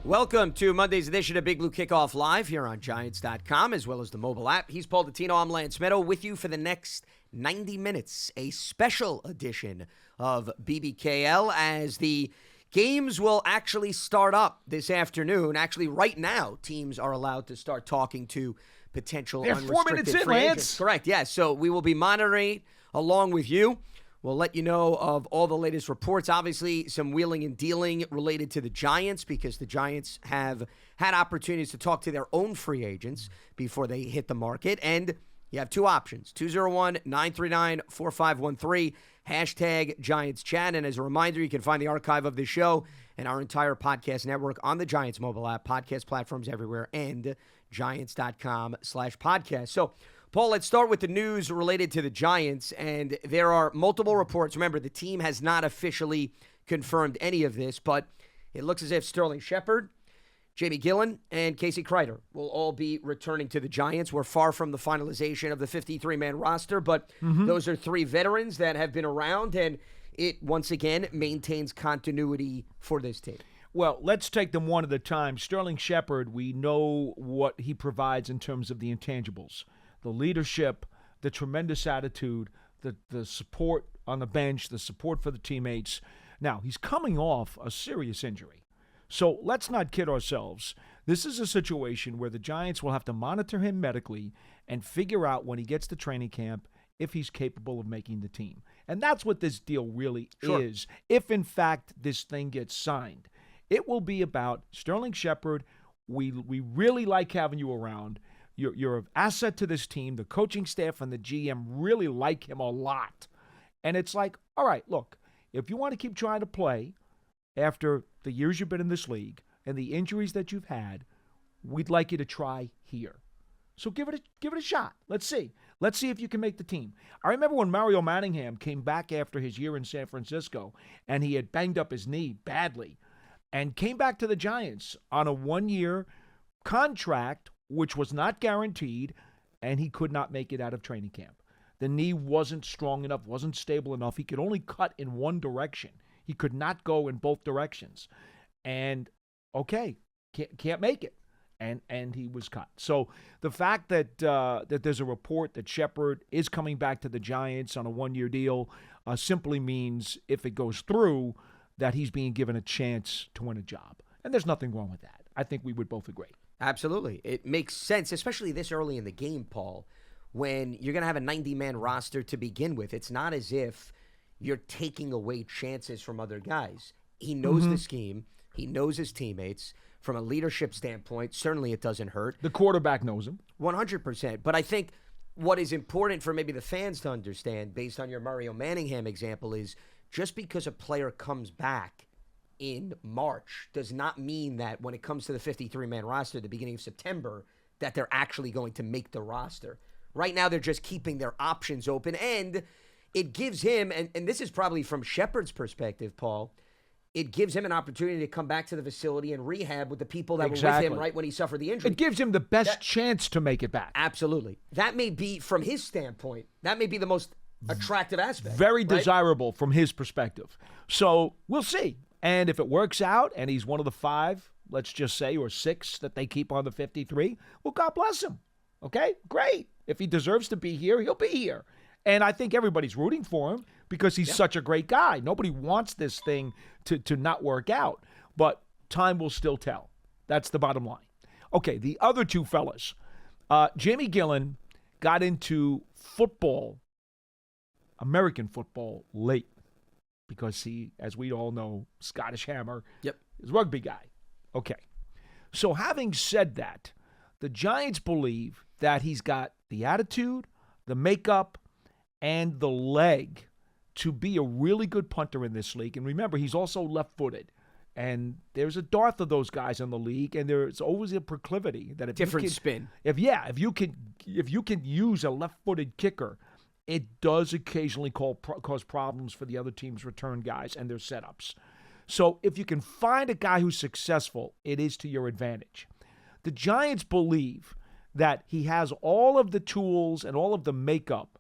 Welcome to Monday's edition of Big Blue Kickoff Live here on Giants.com as well as the mobile app. He's Paul Dottino. I'm Lance Medow with you for the next 90 minutes. A special edition of BBKL as the games will actually start up this afternoon. Actually, right now, teams are allowed to start talking to potential unrestricted 4 minutes in, free Lance. agents. Correct, yes. So we will be monitoring along with you. We'll let you know of all the latest reports. Obviously, some wheeling and dealing related to the Giants because the Giants have had opportunities to talk to their own free agents before they hit the market. And you have two options, 201-939-4513, hashtag Giants Chat. And as a reminder, you can find the archive of this show and our entire podcast network on the Giants mobile app, podcast platforms everywhere, and Giants.com/podcast. So, Paul, let's start with the news related to the Giants, and there are multiple reports. Remember, the team has not officially confirmed any of this, but it looks as if Sterling Shepard, Jamie Gillen, and Casey Kreider will all be returning to the Giants. We're far from the finalization of the 53-man roster, but those are three veterans that have been around, and it, once again, maintains continuity for this team. Well, let's take them one at a time. Sterling Shepard, we know what he provides in terms of the intangibles. The leadership, the tremendous attitude, the support on the bench, the support for the teammates. Now, he's coming off a serious injury. So let's not kid ourselves. This is a situation where the Giants will have to monitor him medically and figure out when he gets to training camp if he's capable of making the team. And that's what this deal really is. If, in fact, this thing gets signed, it will be about Sterling Shepard. We really like having you around. You're an asset to this team. The coaching staff and the GM really like him a lot. And it's like, all right, look, if you want to keep trying to play after the years you've been in this league and the injuries that you've had, we'd like you to try here. So give it a shot. Let's see. Let's see if you can make the team. I remember when Mario Manningham came back after his year in San Francisco and he had banged up his knee badly and came back to the Giants on a one-year contract which was not guaranteed, and he could not make it out of training camp. The knee wasn't strong enough, wasn't stable enough. He could only cut in one direction. He could not go in both directions. And, okay, can't make it. And he was cut. So the fact that there's a report that Shepard is coming back to the Giants on a one-year deal simply means, if it goes through, that he's being given a chance to win a job. And there's nothing wrong with that. I think we would both agree. Absolutely. It makes sense, especially this early in the game, Paul, when you're going to have a 90-man roster to begin with. It's not as if you're taking away chances from other guys. He knows the scheme. He knows his teammates. From a leadership standpoint, certainly it doesn't hurt. The quarterback knows him. 100%. But I think what is important for maybe the fans to understand, based on your Mario Manningham example, is just because a player comes back in March does not mean that when it comes to the 53-man roster at the beginning of September that they're actually going to make the roster. Right now, they're just keeping their options open, and it gives him, and this is probably from Shepard's perspective, Paul, it gives him an opportunity to come back to the facility and rehab with the people that were with him right when he suffered the injury. It gives him the best chance to make it back. Absolutely. That may be, from his standpoint, that may be the most attractive aspect. Very desirable from his perspective. So we'll see. And if it works out and he's one of the 5, let's just say, or 6 that they keep on the 53, well, God bless him. Okay? Great. If he deserves to be here, he'll be here. And I think everybody's rooting for him because he's such a great guy. Nobody wants this thing to not work out. But time will still tell. That's the bottom line. Okay, the other two fellas. Jamie Gillen got into football, American football, late. Because he, as we all know, Scottish Hammer, is a rugby guy. Okay. So having said that, the Giants believe that he's got the attitude, the makeup, and the leg to be a really good punter in this league. And remember, he's also left-footed. And there's a dearth of those guys in the league, and there's always a proclivity that if different you can, spin. If you can use a left-footed kicker, it does occasionally cause problems for the other team's return guys and their setups. So if you can find a guy who's successful, it is to your advantage. The Giants believe that he has all of the tools and all of the makeup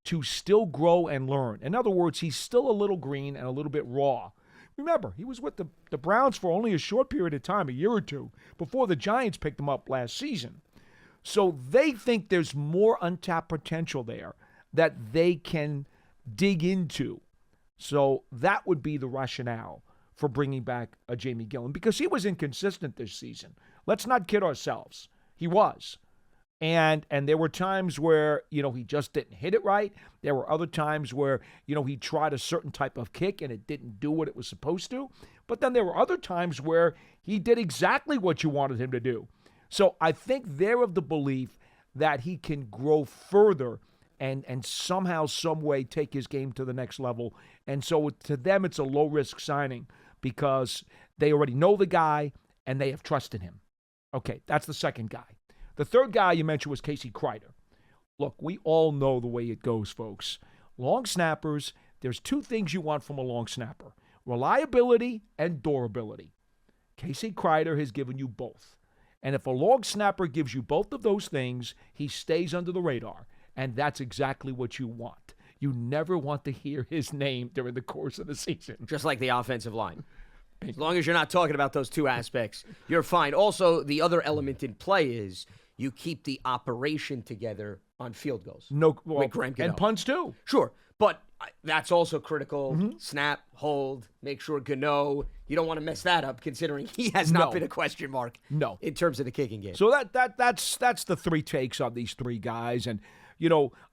to still grow and learn. In other words, he's still a little green and a little bit raw, Remember, he was with the Browns for only a short period of time, a year or two, before the Giants picked him up last season. So they think there's more untapped potential there that they can dig into. So that would be the rationale for bringing back a Jamie Gillan, because he was inconsistent this season. Let's not kid ourselves. He was. And there were times where, he just didn't hit it right. There were other times where, he tried a certain type of kick and it didn't do what it was supposed to. But then there were other times where he did exactly what you wanted him to do. So I think they're of the belief that he can grow further and somehow, some way take his game to the next level. And so to them, it's a low-risk signing because they already know the guy and they have trust in him. Okay, that's the second guy. The third guy you mentioned was Casey Kreider. Look, we all know the way it goes, folks. Long snappers, there's two things you want from a long snapper: reliability and durability. Casey Kreider has given you both. And if a long snapper gives you both of those things, he stays under the radar. And that's exactly what you want. You never want to hear his name during the course of the season. Just like the offensive line. As long as you're not talking about those two aspects, you're fine. Also, the other element in play is you keep the operation together on field goals. With Graham Gano. And punts too. Sure, but that's also critical. Mm-hmm. Snap, hold, make sure Gano. You don't want to mess that up, considering he has not been a question mark. No, in terms of the kicking game. So that's the three takes on these three guys, and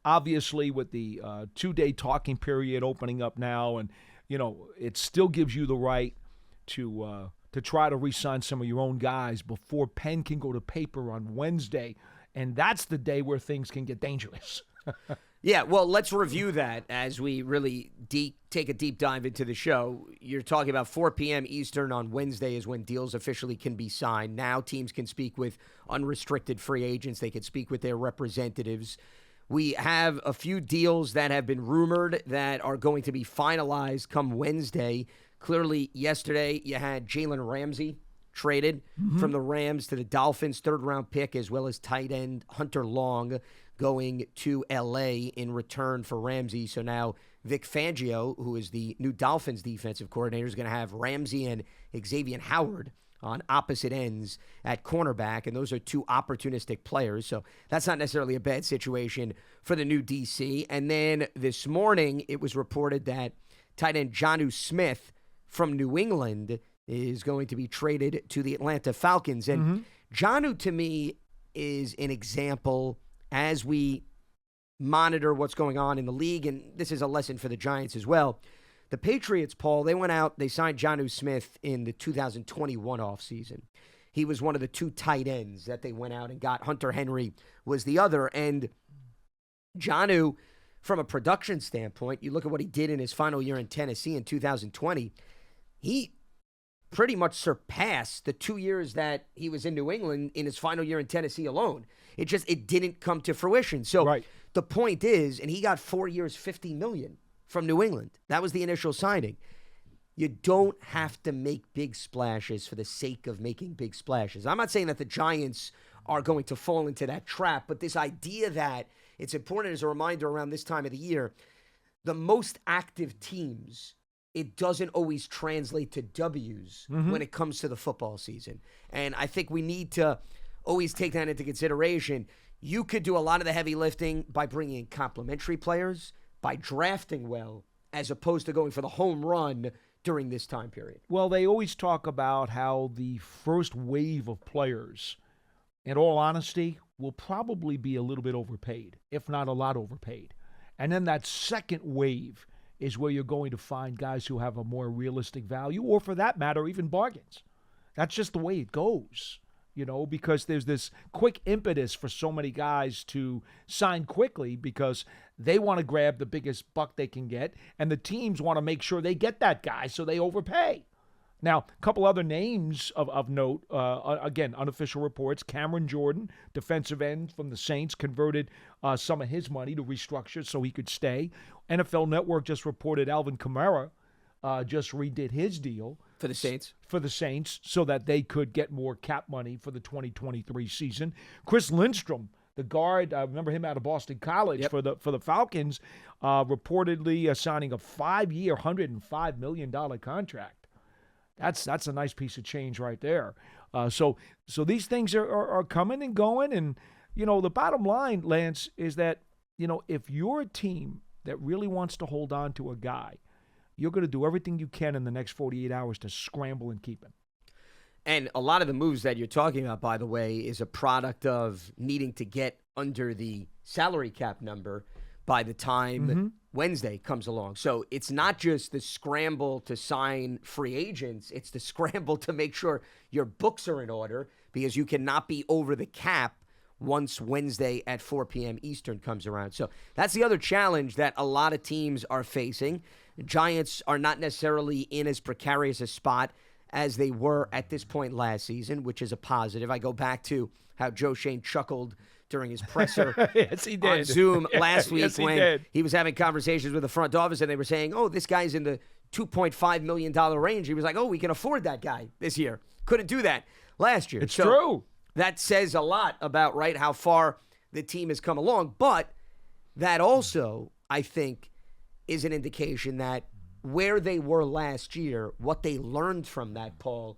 obviously with the 2-day talking period opening up now, and it still gives you the right to try to re-sign some of your own guys before pen can go to paper on Wednesday, and that's the day where things can get dangerous. Yeah, well, let's review that as we really take a deep dive into the show. You're talking about 4 p.m. Eastern on Wednesday is when deals officially can be signed. Now teams can speak with unrestricted free agents. They can speak with their representatives. We have a few deals that have been rumored that are going to be finalized come Wednesday. Clearly, yesterday you had Jalen Ramsey traded from the Rams to the Dolphins, third-round pick, as well as tight end Hunter Long going to L.A. in return for Ramsey. So now Vic Fangio, who is the new Dolphins defensive coordinator, is going to have Ramsey and Xavier Howard on opposite ends at cornerback, and those are two opportunistic players. So that's not necessarily a bad situation for the new DC. And then this morning, it was reported that tight end Jonnu Smith from New England is going to be traded to the Atlanta Falcons. And Jonnu, to me, is an example as we monitor what's going on in the league, and this is a lesson for the Giants as well. The Patriots, Paul, they went out, they signed Jonnu Smith in the 2021 offseason. He was one of the two tight ends that they went out and got. Hunter Henry was the other. And Jonnu, from a production standpoint, you look at what he did in his final year in Tennessee in 2020, he pretty much surpassed the 2 years that he was in New England in his final year in Tennessee alone. It didn't come to fruition. So The point is, and he got 4 years, $50 million from New England. That was the initial signing. You don't have to make big splashes for the sake of making big splashes. I'm not saying that the Giants are going to fall into that trap, but this idea that it's important as a reminder around this time of the year, the most active teams, it doesn't always translate to W's when it comes to the football season. And I think we need to always take that into consideration. You could do a lot of the heavy lifting by bringing in complementary players, by drafting well, as opposed to going for the home run during this time period. Well, they always talk about how the first wave of players, in all honesty, will probably be a little bit overpaid, if not a lot overpaid. And then that second wave is where you're going to find guys who have a more realistic value, or for that matter, even bargains. That's just the way it goes, because there's this quick impetus for so many guys to sign quickly because they want to grab the biggest buck they can get, and the teams want to make sure they get that guy, so they overpay. Now, a couple other names of note, again, unofficial reports. Cameron Jordan, defensive end from the Saints, converted some of his money to restructure so he could stay. NFL Network just reported Alvin Kamara just redid his deal. For the Saints? For the Saints, so that they could get more cap money for the 2023 season. Chris Lindstrom, the guard, I remember him out of Boston College for the Falcons, reportedly signing a 5-year, $105 million contract. That's a nice piece of change right there. So these things are coming and going. And, the bottom line, Lance, is that, if you're a team that really wants to hold on to a guy, you're going to do everything you can in the next 48 hours to scramble and keep him. And a lot of the moves that you're talking about, by the way, is a product of needing to get under the salary cap number by the time Wednesday comes along. So it's not just the scramble to sign free agents. It's the scramble to make sure your books are in order, because you cannot be over the cap once Wednesday at 4 p.m. Eastern comes around. So that's the other challenge that a lot of teams are facing. The Giants are not necessarily in as precarious a spot as they were at this point last season, which is a positive. I go back to how Joe Shane chuckled during his presser yes, he did. on Zoom last week yes, when he was having conversations with the front office and they were saying, oh, this guy's in the $2.5 million range. He was like, oh, we can afford that guy this year. Couldn't do that last year. It's true. That says a lot about, right, how far the team has come along. But that also, I think, is an indication that where they were last year, what they learned from that, Paul,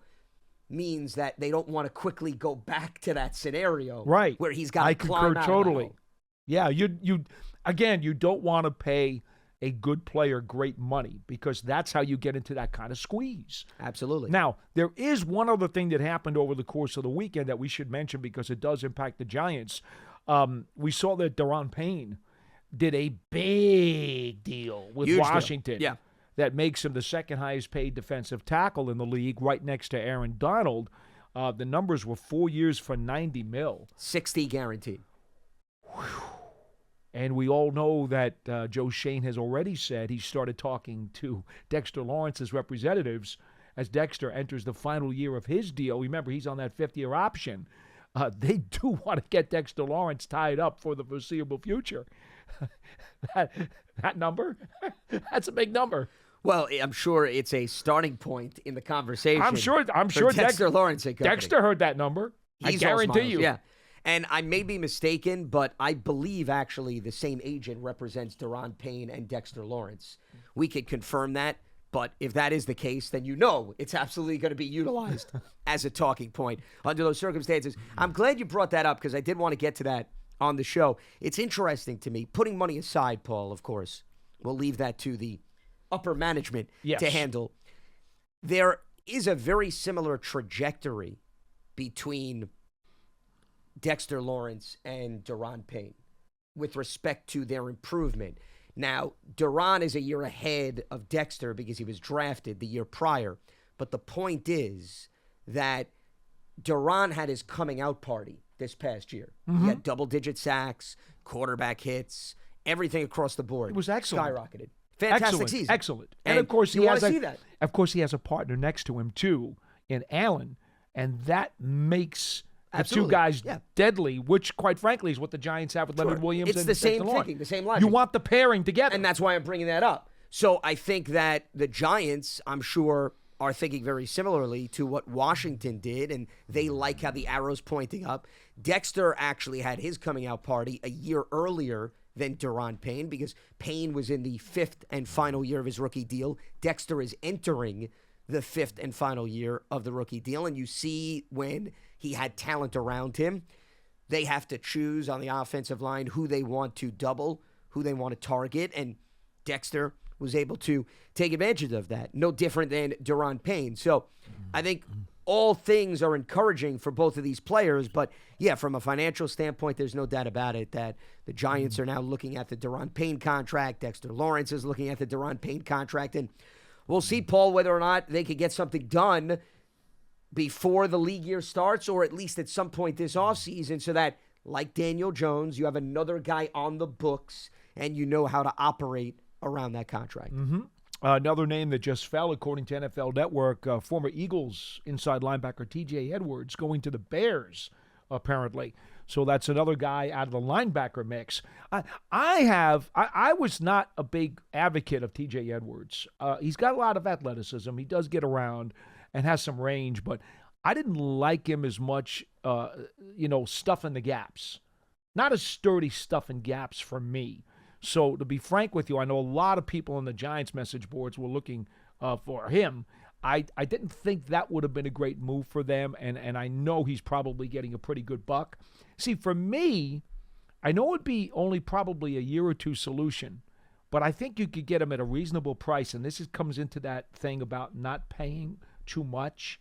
means that they don't want to quickly go back to that scenario, right? Where he's got to climb concur out totally. Of that. Yeah, you don't want to pay a good player great money, because that's how you get into that kind of squeeze. Absolutely. Now, there is one other thing that happened over the course of the weekend that we should mention, because it does impact the Giants. We saw that Daron Payne did a big deal with Huge Washington. deal. Yeah. That makes him the second highest paid defensive tackle in the league, right next to Aaron Donald. The numbers were 4 years for $90 million. 60 guaranteed. Whew. And we all know that Joe Shane has already said he started talking to Dexter Lawrence's representatives as Dexter enters the final year of his deal. Remember, he's on that fifth-year option. They do want to get Dexter Lawrence tied up for the foreseeable future. that number, that's a big number. Well, I'm sure it's a starting point in the conversation. I'm sure Dexter Lawrence and company. Dexter heard that number. I guarantee you. Yeah. And I may be mistaken, but I believe actually the same agent represents Daron Payne and Dexter Lawrence. We could confirm that, but if that is the case, then it's absolutely going to be utilized as a talking point under those circumstances. I'm glad you brought that up, because I did want to get to that on the show. It's interesting to me, putting money aside, Paul, of course. We'll leave that to the upper management to handle. There is a very similar trajectory between Dexter Lawrence and Daron Payne with respect to their improvement. Now, Daron is a year ahead of Dexter because he was drafted the year prior. But the point is that Daron had his coming out party this past year. He had double-digit sacks, quarterback hits, everything across the board. It was excellent. Skyrocketed. Fantastic season. Excellent. And of course, he has a partner next to him, too, in Allen. And that makes the two guys deadly, which, quite frankly, is what the Giants have with Leonard Williams and It's the same Dexter thinking, the same logic. You want the pairing together. And that's why I'm bringing that up. So I think that the Giants, I'm sure, are thinking very similarly to what Washington did, and they like how the arrow's pointing up. Dexter actually had his coming out party a year earlier than Daron Payne, because Payne was in the fifth and final year of his rookie deal. Dexter is entering the fifth and final year of the rookie deal, and you see when he had talent around him, they have to choose on the offensive line who they want to double, who they want to target, and Dexter was able to take advantage of that. No different than Daron Payne. So I think all things are encouraging for both of these players. But, yeah, from a financial standpoint, there's no doubt about it that the Giants are now looking at the Daron Payne contract. Dexter Lawrence is looking at the Daron Payne contract. And we'll see, Paul, whether or not they could get something done before the league year starts, or at least at some point this offseason, so that, like Daniel Jones, you have another guy on the books and you know how to operate around that contract. Another name that just fell, according to NFL Network, former Eagles inside linebacker T.J. Edwards going to the Bears, apparently. So that's another guy out of the linebacker mix. I was not a big advocate of T.J. Edwards. He's got a lot of athleticism. He does get around and has some range, but I didn't like him as much, stuffing the gaps. Not as sturdy stuffing gaps for me. So to be frank with you, I know a lot of people on the Giants message boards were looking for him. I didn't think that would have been a great move for them, and I know he's probably getting a pretty good buck. See, for me, I know it'd be only probably a year or two solution, but I think you could get him at a reasonable price, and comes into that thing about not paying too much.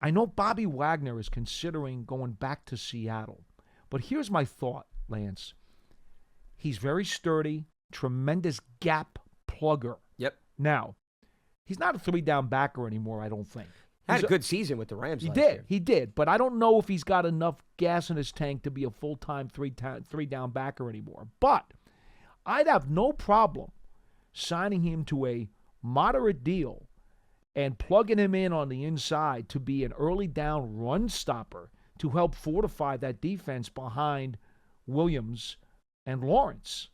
I know Bobby Wagner is considering going back to Seattle, but here's my thought, Lance. He's very sturdy, tremendous gap plugger. Yep. Now, he's not a three-down backer anymore, I don't think. Had a good season with the Rams last year. He did, but I don't know if he's got enough gas in his tank to be a full-time three-down backer anymore. But I'd have no problem signing him to a moderate deal and plugging him in on the inside to be an early down run stopper to help fortify that defense behind Williams and Lawrence.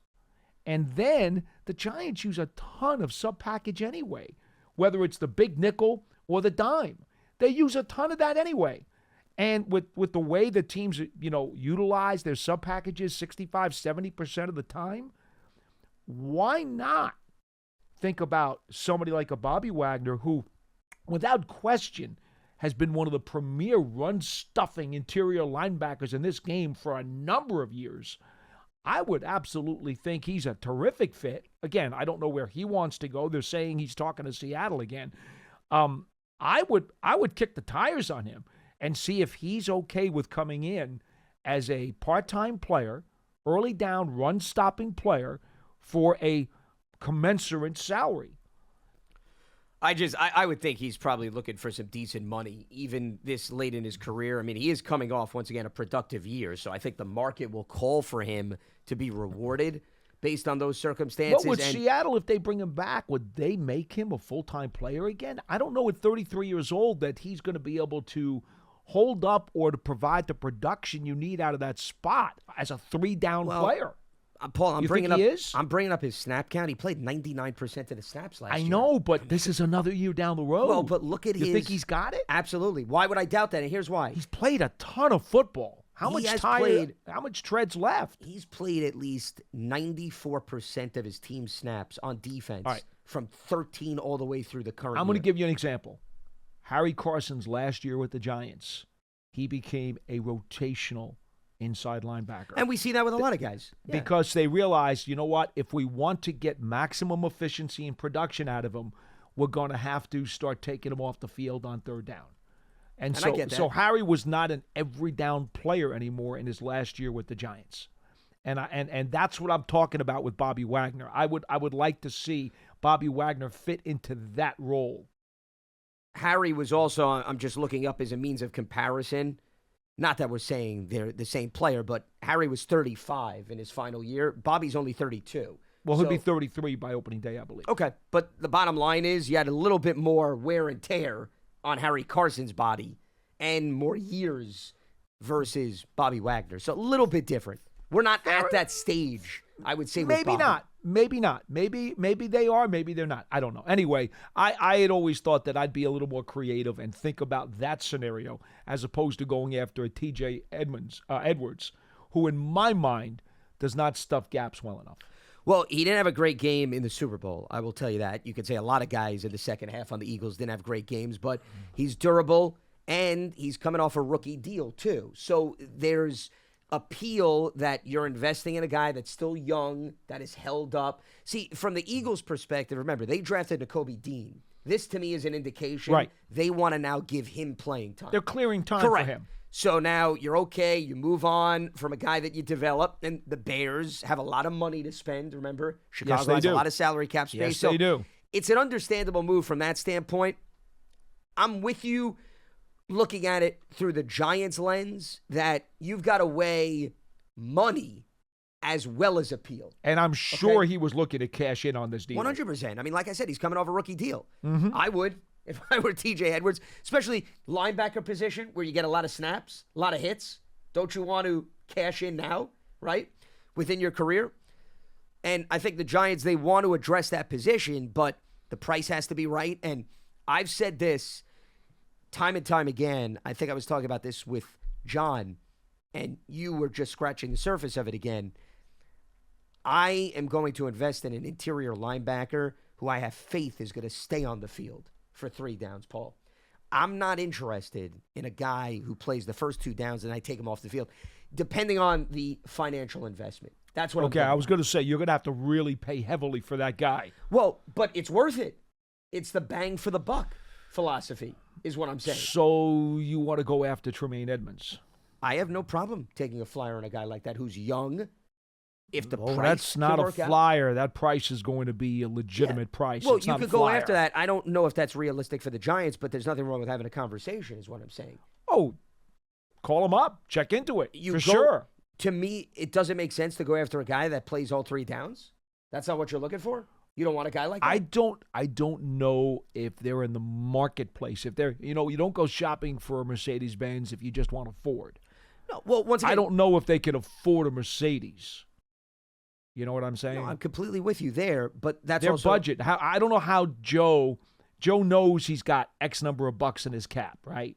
And then the Giants use a ton of sub-package anyway, whether it's the big nickel or the dime. They use a ton of that anyway. And with the way the teams, utilize their sub-packages 65, 70% of the time, why not think about somebody like a Bobby Wagner who, without question, has been one of the premier run-stuffing interior linebackers in this game for a number of years. I would absolutely think he's a terrific fit. Again, I don't know where he wants to go. They're saying he's talking to Seattle again. I would kick the tires on him and see if he's okay with coming in as a part-time player, early down run-stopping player for a commensurate salary. I would think he's probably looking for some decent money, even this late in his career. I mean, he is coming off, once again, a productive year, so I think the market will call for him to be rewarded based on those circumstances. What would Seattle, if they bring him back, would they make him a full-time player again? I don't know at 33 years old that he's going to be able to hold up or to provide the production you need out of that spot as a three-down player. Paul, I'm You bringing think up. he is? I'm bringing up his snap count. He played 99% of the snaps last year. I know, but this is another year down the road. Well, but look at You think he's got it? Absolutely. Why would I doubt that? And here's why. He's played a ton of football. How He much has time? played- How much tread's left? He's played at least 94% of his team snaps on defense All right. from 13 all the way through the current I'm going to year. give you an example. Harry Carson's last year with the Giants, he became a rotational inside linebacker. And we see that with a lot of guys. Yeah. Because they realized, you know what, if we want to get maximum efficiency and production out of him, we're going to have to start taking him off the field on third down. And I get that. so Harry was not an every down player anymore in his last year with the Giants. And that's what I'm talking about with Bobby Wagner. I would like to see Bobby Wagner fit into that role. Harry was also, I'm just looking up as a means of comparison. Not that we're saying they're the same player, but Harry was 35 in his final year. Bobby's only 32. Well, he'll be 33 by opening day, I believe. Okay, but the bottom line is you had a little bit more wear and tear on Harry Carson's body and more years versus Bobby Wagner. So a little bit different. We're not at that stage, I would say, with Maybe Bobby. not. Maybe not. Maybe they are. Maybe they're not. I don't know. Anyway, I had always thought that I'd be a little more creative and think about that scenario as opposed to going after a T.J. Edwards, who in my mind does not stuff gaps well enough. Well, he didn't have a great game in the Super Bowl. I will tell you that. You could say a lot of guys in the second half on the Eagles didn't have great games, but he's durable, and he's coming off a rookie deal, too. So there's appeal that you're investing in a guy that's still young, that is held up. See, from the Eagles' perspective, remember, they drafted Nakobe Dean. This, to me, is an indication they want to now give him playing time. They're clearing time Correct. for him. So now you're okay. You move on from a guy that you develop, and the Bears have a lot of money to spend. Remember, Chicago has a lot of salary cap space. Yes, so they do. It's an understandable move from that standpoint. I'm with you looking at it through the Giants lens that you've got to weigh money as well as appeal. And I'm sure he was looking to cash in on this deal. 100%. I mean, like I said, he's coming off a rookie deal. Mm-hmm. I would. If I were T.J. Edwards, especially linebacker position where you get a lot of snaps, a lot of hits, don't you want to cash in now, right, within your career? And I think the Giants, they want to address that position, but the price has to be right. And I've said this time and time again. I think I was talking about this with John, and you were just scratching the surface of it again. I am going to invest in an interior linebacker who I have faith is going to stay on the field for 3 downs, Paul. I'm not interested in a guy who plays the first 2 downs and I take him off the field, depending on the financial investment. That's what Okay, I'm I was going to say, you're going to have to really pay heavily for that guy. Well, but it's worth it. It's the bang for the buck philosophy is what I'm saying. So you want to go after Tremaine Edmonds? I have no problem taking a flyer on a guy like that who's young. If the price that's not can a work out. flyer. That price is going to be a legitimate price. Well, it's you not could a go flyer. after that. I don't know if that's realistic for the Giants, but there's nothing wrong with having a conversation is what I'm saying. Oh, call him up. Check into it. You for go- sure. To me, it doesn't make sense to go after a guy that plays all 3 downs. That's not what you're looking for? You don't want a guy like that? I don't know if they're in the marketplace. If they're, you don't go shopping for a Mercedes-Benz if you just want a Ford. No, well, once again, I don't know if they can afford a Mercedes. You know what I'm saying? No, I'm completely with you there, but that's Their also budget. I don't know how Joe knows he's got X number of bucks in his cap, right?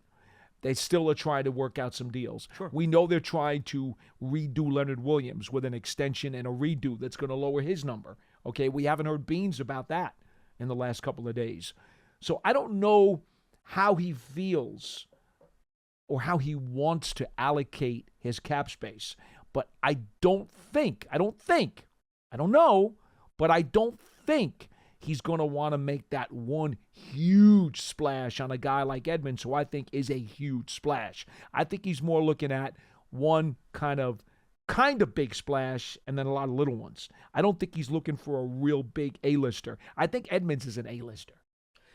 They still are trying to work out some deals. Sure. We know they're trying to redo Leonard Williams with an extension and a redo that's going to lower his number. Okay, we haven't heard beans about that in the last couple of days. So I don't know how he feels or how he wants to allocate his cap space. But I don't know, but I don't think he's going to want to make that one huge splash on a guy like Edmonds, who I think is a huge splash. I think he's more looking at one kind of big splash and then a lot of little ones. I don't think he's looking for a real big A-lister. I think Edmonds is an A-lister.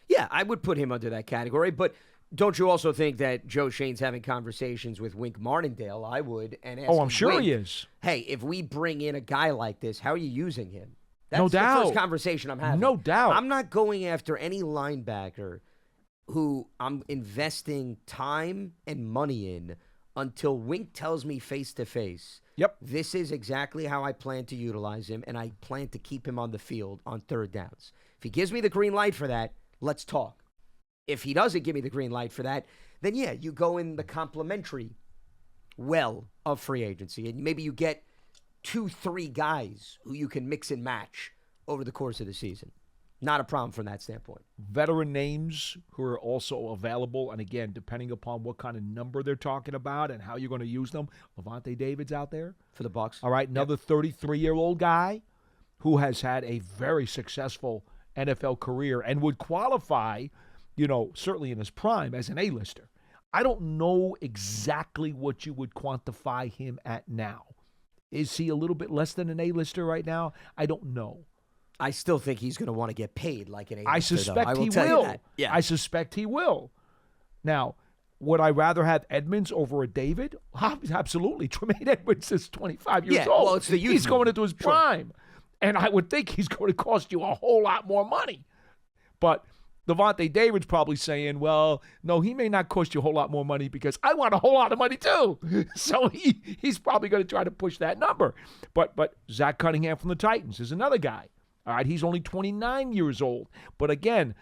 Yeah, I would put him under that category, but don't you also think that Joe Shane's having conversations with Wink Martindale? I would. And ask I'm sure Wink, he is. Hey, if we bring in a guy like this, how are you using him? That's No the doubt. first conversation I'm having. No doubt. I'm not going after any linebacker who I'm investing time and money in until Wink tells me face-to-face, Yep. this is exactly how I plan to utilize him, and I plan to keep him on the field on 3rd downs. If he gives me the green light for that, let's talk. If he doesn't give me the green light for that, then yeah, you go in the complimentary well of free agency, and maybe you get 2-3 guys who you can mix and match over the course of the season. Not a problem from that standpoint. Veteran names who are also available, and again, depending upon what kind of number they're talking about and how you're going to use them. Levante David's out there. For the Bucs. All right, another 33-year-old guy who has had a very successful NFL career and would qualify, certainly in his prime as an A-lister. I don't know exactly what you would quantify him at now. Is he a little bit less than an A-lister right now? I don't know. I still think he's going to want to get paid like an A-lister. I suspect he tell will. you that. Yeah. I suspect he will. Now, would I rather have Edmonds over a David? Absolutely. Tremaine Edmonds is 25 years old. Well, it's the youth he's going into his Sure. prime. And I would think he's going to cost you a whole lot more money. But Levante David's probably saying, well, no, he may not cost you a whole lot more money because I want a whole lot of money too. So he's probably going to try to push that number. But Zach Cunningham from the Titans is another guy. All right, he's only 29 years old. But again,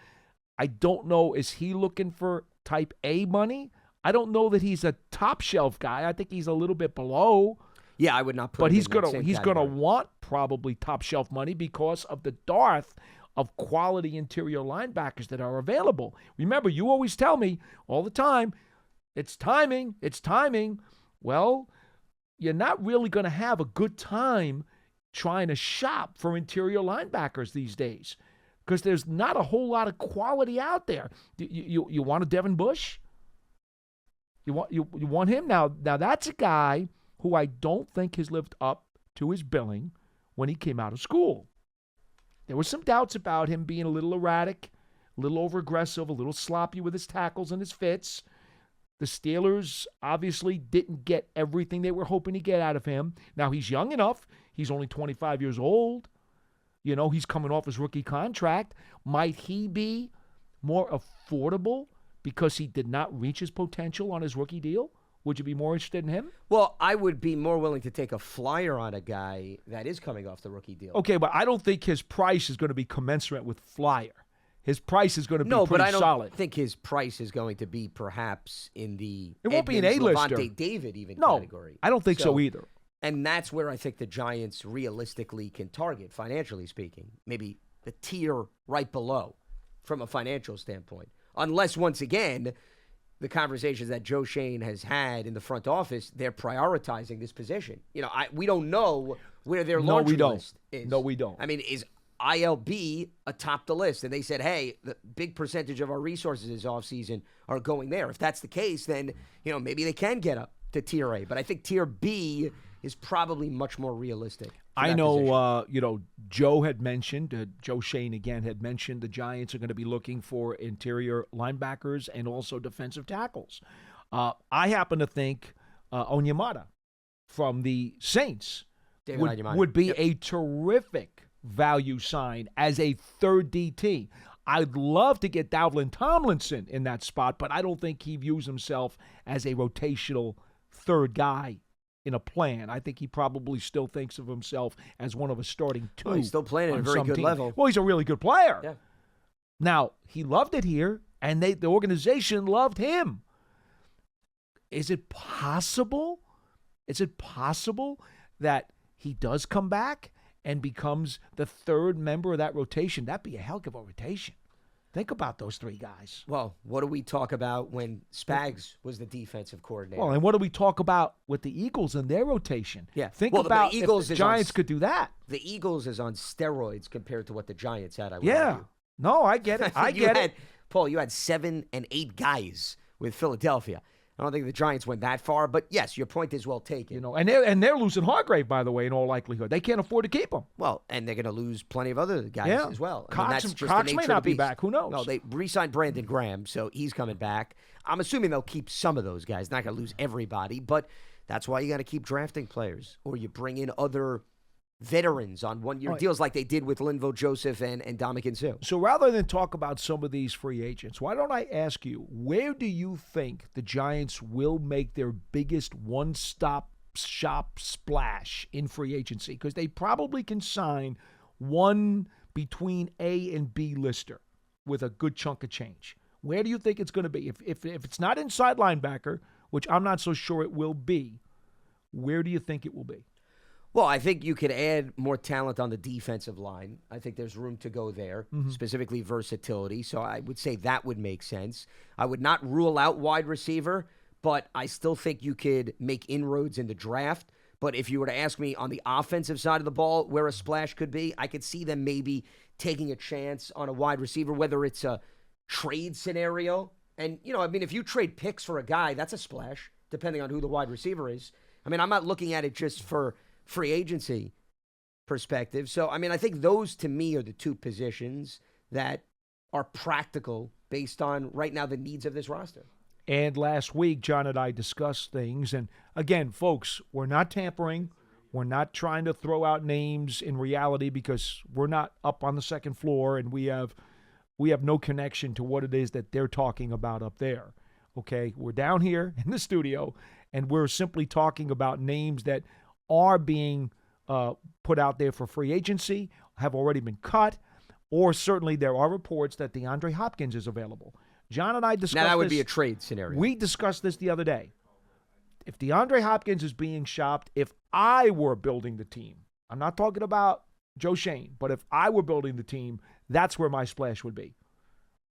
I don't know, is he looking for type A money? I don't know that he's a top shelf guy. I think he's a little bit below. Yeah, I would not put But him he's in that gonna same he's gonna category. want probably top shelf money because of the dearth of quality interior linebackers that are available. Remember, you always tell me all the time, it's timing. Well, you're not really going to have a good time trying to shop for interior linebackers these days because there's not a whole lot of quality out there. You want a Devin Bush? You want him? Now that's a guy who I don't think has lived up to his billing when he came out of school. There were some doubts about him being a little erratic, a little over-aggressive, a little sloppy with his tackles and his fits. The Steelers obviously didn't get everything they were hoping to get out of him. Now, he's young enough. He's only 25 years old. He's coming off his rookie contract. Might he be more affordable because he did not reach his potential on his rookie deal? Would you be more interested in him? Well, I would be more willing to take a flyer on a guy that is coming off the rookie deal. Okay, but I don't think his price is going to be commensurate with flyer. His price is going to be pretty but I don't solid. think his price is going to be perhaps in the It won't be an Edmonds, A-lister. Levante David even No, category. I don't think so either. And that's where I think the Giants realistically can target, financially speaking. Maybe the tier right below. from a financial standpoint. Unless, once again, the conversations that Joe Shane has had in the front office, they're prioritizing this position. We don't know where their laundry list is. No, we don't. I mean, is ILB atop the list? And they said, hey, the big percentage of our resources this offseason are going there. If that's the case, then, maybe they can get up to Tier A. But I think Tier B is probably much more realistic. I know, Joe had mentioned, Joe Shane again had mentioned the Giants are going to be looking for interior linebackers and also defensive tackles. I happen to think Onyemata from the Saints would be a terrific value sign as a third DT. I'd love to get Dalvin Tomlinson in that spot, but I don't think he views himself as a rotational third guy in a plan. I think he probably still thinks of himself as one of a starting two. He's still playing at a very good level. Well, he's a really good player. Yeah. Now, he loved it here, and the organization loved him. Is it possible? Is it possible that he does come back and becomes the third member of that rotation? That'd be a hell of a rotation. Think about those three guys. Well, what do we talk about when Spags was the defensive coordinator? Well, and what do we talk about with the Eagles and their rotation? Yeah. Think about the Eagles if the Giants could do that. The Eagles is on steroids compared to what the Giants had, I would Yeah. argue. No, I get it. I get it. Paul, you had 7 and 8 guys with Philadelphia. I don't think the Giants went that far, but yes, your point is well taken. And they're losing Hargrave, by the way, in all likelihood. They can't afford to keep him. Well, and they're going to lose plenty of other guys as well. Cox may not be back. Who knows? No, they re-signed Brandon Graham, so he's coming back. I'm assuming they'll keep some of those guys. Not going to lose everybody, but that's why you got to keep drafting players, or you bring in other veterans on one-year deals like they did with Linval Joseph and Ndamukong Suh. So rather than talk about some of these free agents, why don't I ask you, where do you think the Giants will make their biggest one-stop shop splash in free agency? Because they probably can sign one between A and B lister with a good chunk of change. Where do you think it's going to be? If it's not inside linebacker, which I'm not so sure it will be, where do you think it will be? Well, I think you could add more talent on the defensive line. I think there's room to go there, specifically versatility. So I would say that would make sense. I would not rule out wide receiver, but I still think you could make inroads in the draft. But if you were to ask me on the offensive side of the ball where a splash could be, I could see them maybe taking a chance on a wide receiver, whether it's a trade scenario. And, if you trade picks for a guy, that's a splash, depending on who the wide receiver is. I'm not looking at it just for free agency perspective. So, I think those to me are the two positions that are practical based on right now the needs of this roster. And last week, John and I discussed things. And again, folks, we're not tampering. We're not trying to throw out names in reality because we're not up on the second floor and we have no connection to what it is that they're talking about up there. Okay? We're down here in the studio and we're simply talking about names that are being put out there for free agency, have already been cut, or certainly there are reports that DeAndre Hopkins is available. John and I discussed this. Now that would be a trade scenario. We discussed this the other day. If DeAndre Hopkins is being shopped, if I were building the team, I'm not talking about Joe Shane, but if I were building the team, that's where my splash would be.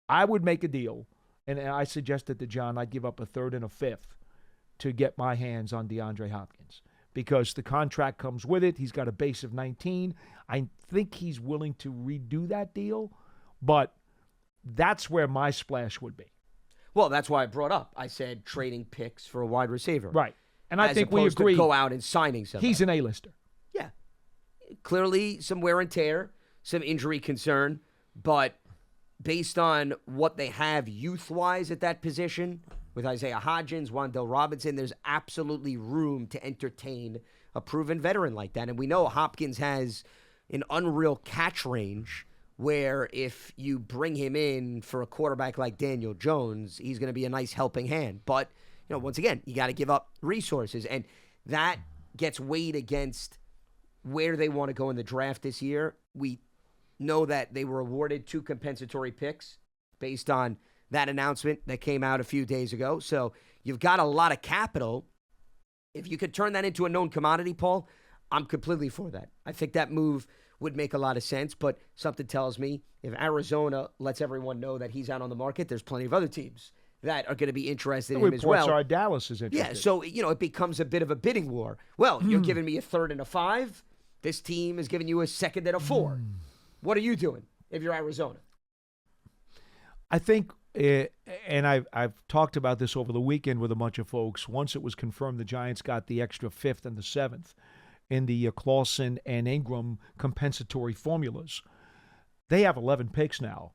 I would make a deal, and I suggested to John I'd give up a third and a fifth to get my hands on DeAndre Hopkins. Because the contract comes with it. He's got a base of 19. I think he's willing to redo that deal, but that's where my splash would be. Well, that's why I brought up. I said trading picks for a wide receiver. Right. And I think we agree. To go out and signing somebody. He's an A-lister. Yeah. Clearly some wear and tear, some injury concern, but based on what they have youth-wise at that position, with Isaiah Hodgins, Wan'Dale Robinson, there's absolutely room to entertain a proven veteran like that. And we know Hopkins has an unreal catch range where if you bring him in for a quarterback like Daniel Jones, he's going to be a nice helping hand. But, once again, you got to give up resources. And that gets weighed against where they want to go in the draft this year. We know that they were awarded 2 compensatory picks based on that announcement that came out a few days ago. So you've got a lot of capital. If you could turn that into a known commodity, Paul, I'm completely for that. I think that move would make a lot of sense. But something tells me if Arizona lets everyone know that he's out on the market, there's plenty of other teams that are going to be interested in him as well. Reports are Dallas is interested. Yeah, so, it becomes a bit of a bidding war. Well, you're giving me a third and a 5. This team is giving you a second and a 4. What are you doing if you're Arizona? I think, and I've talked about this over the weekend with a bunch of folks. Once it was confirmed the Giants got the extra 5th and the 7th in the Clausen and Ingram compensatory formulas. They have 11 picks now.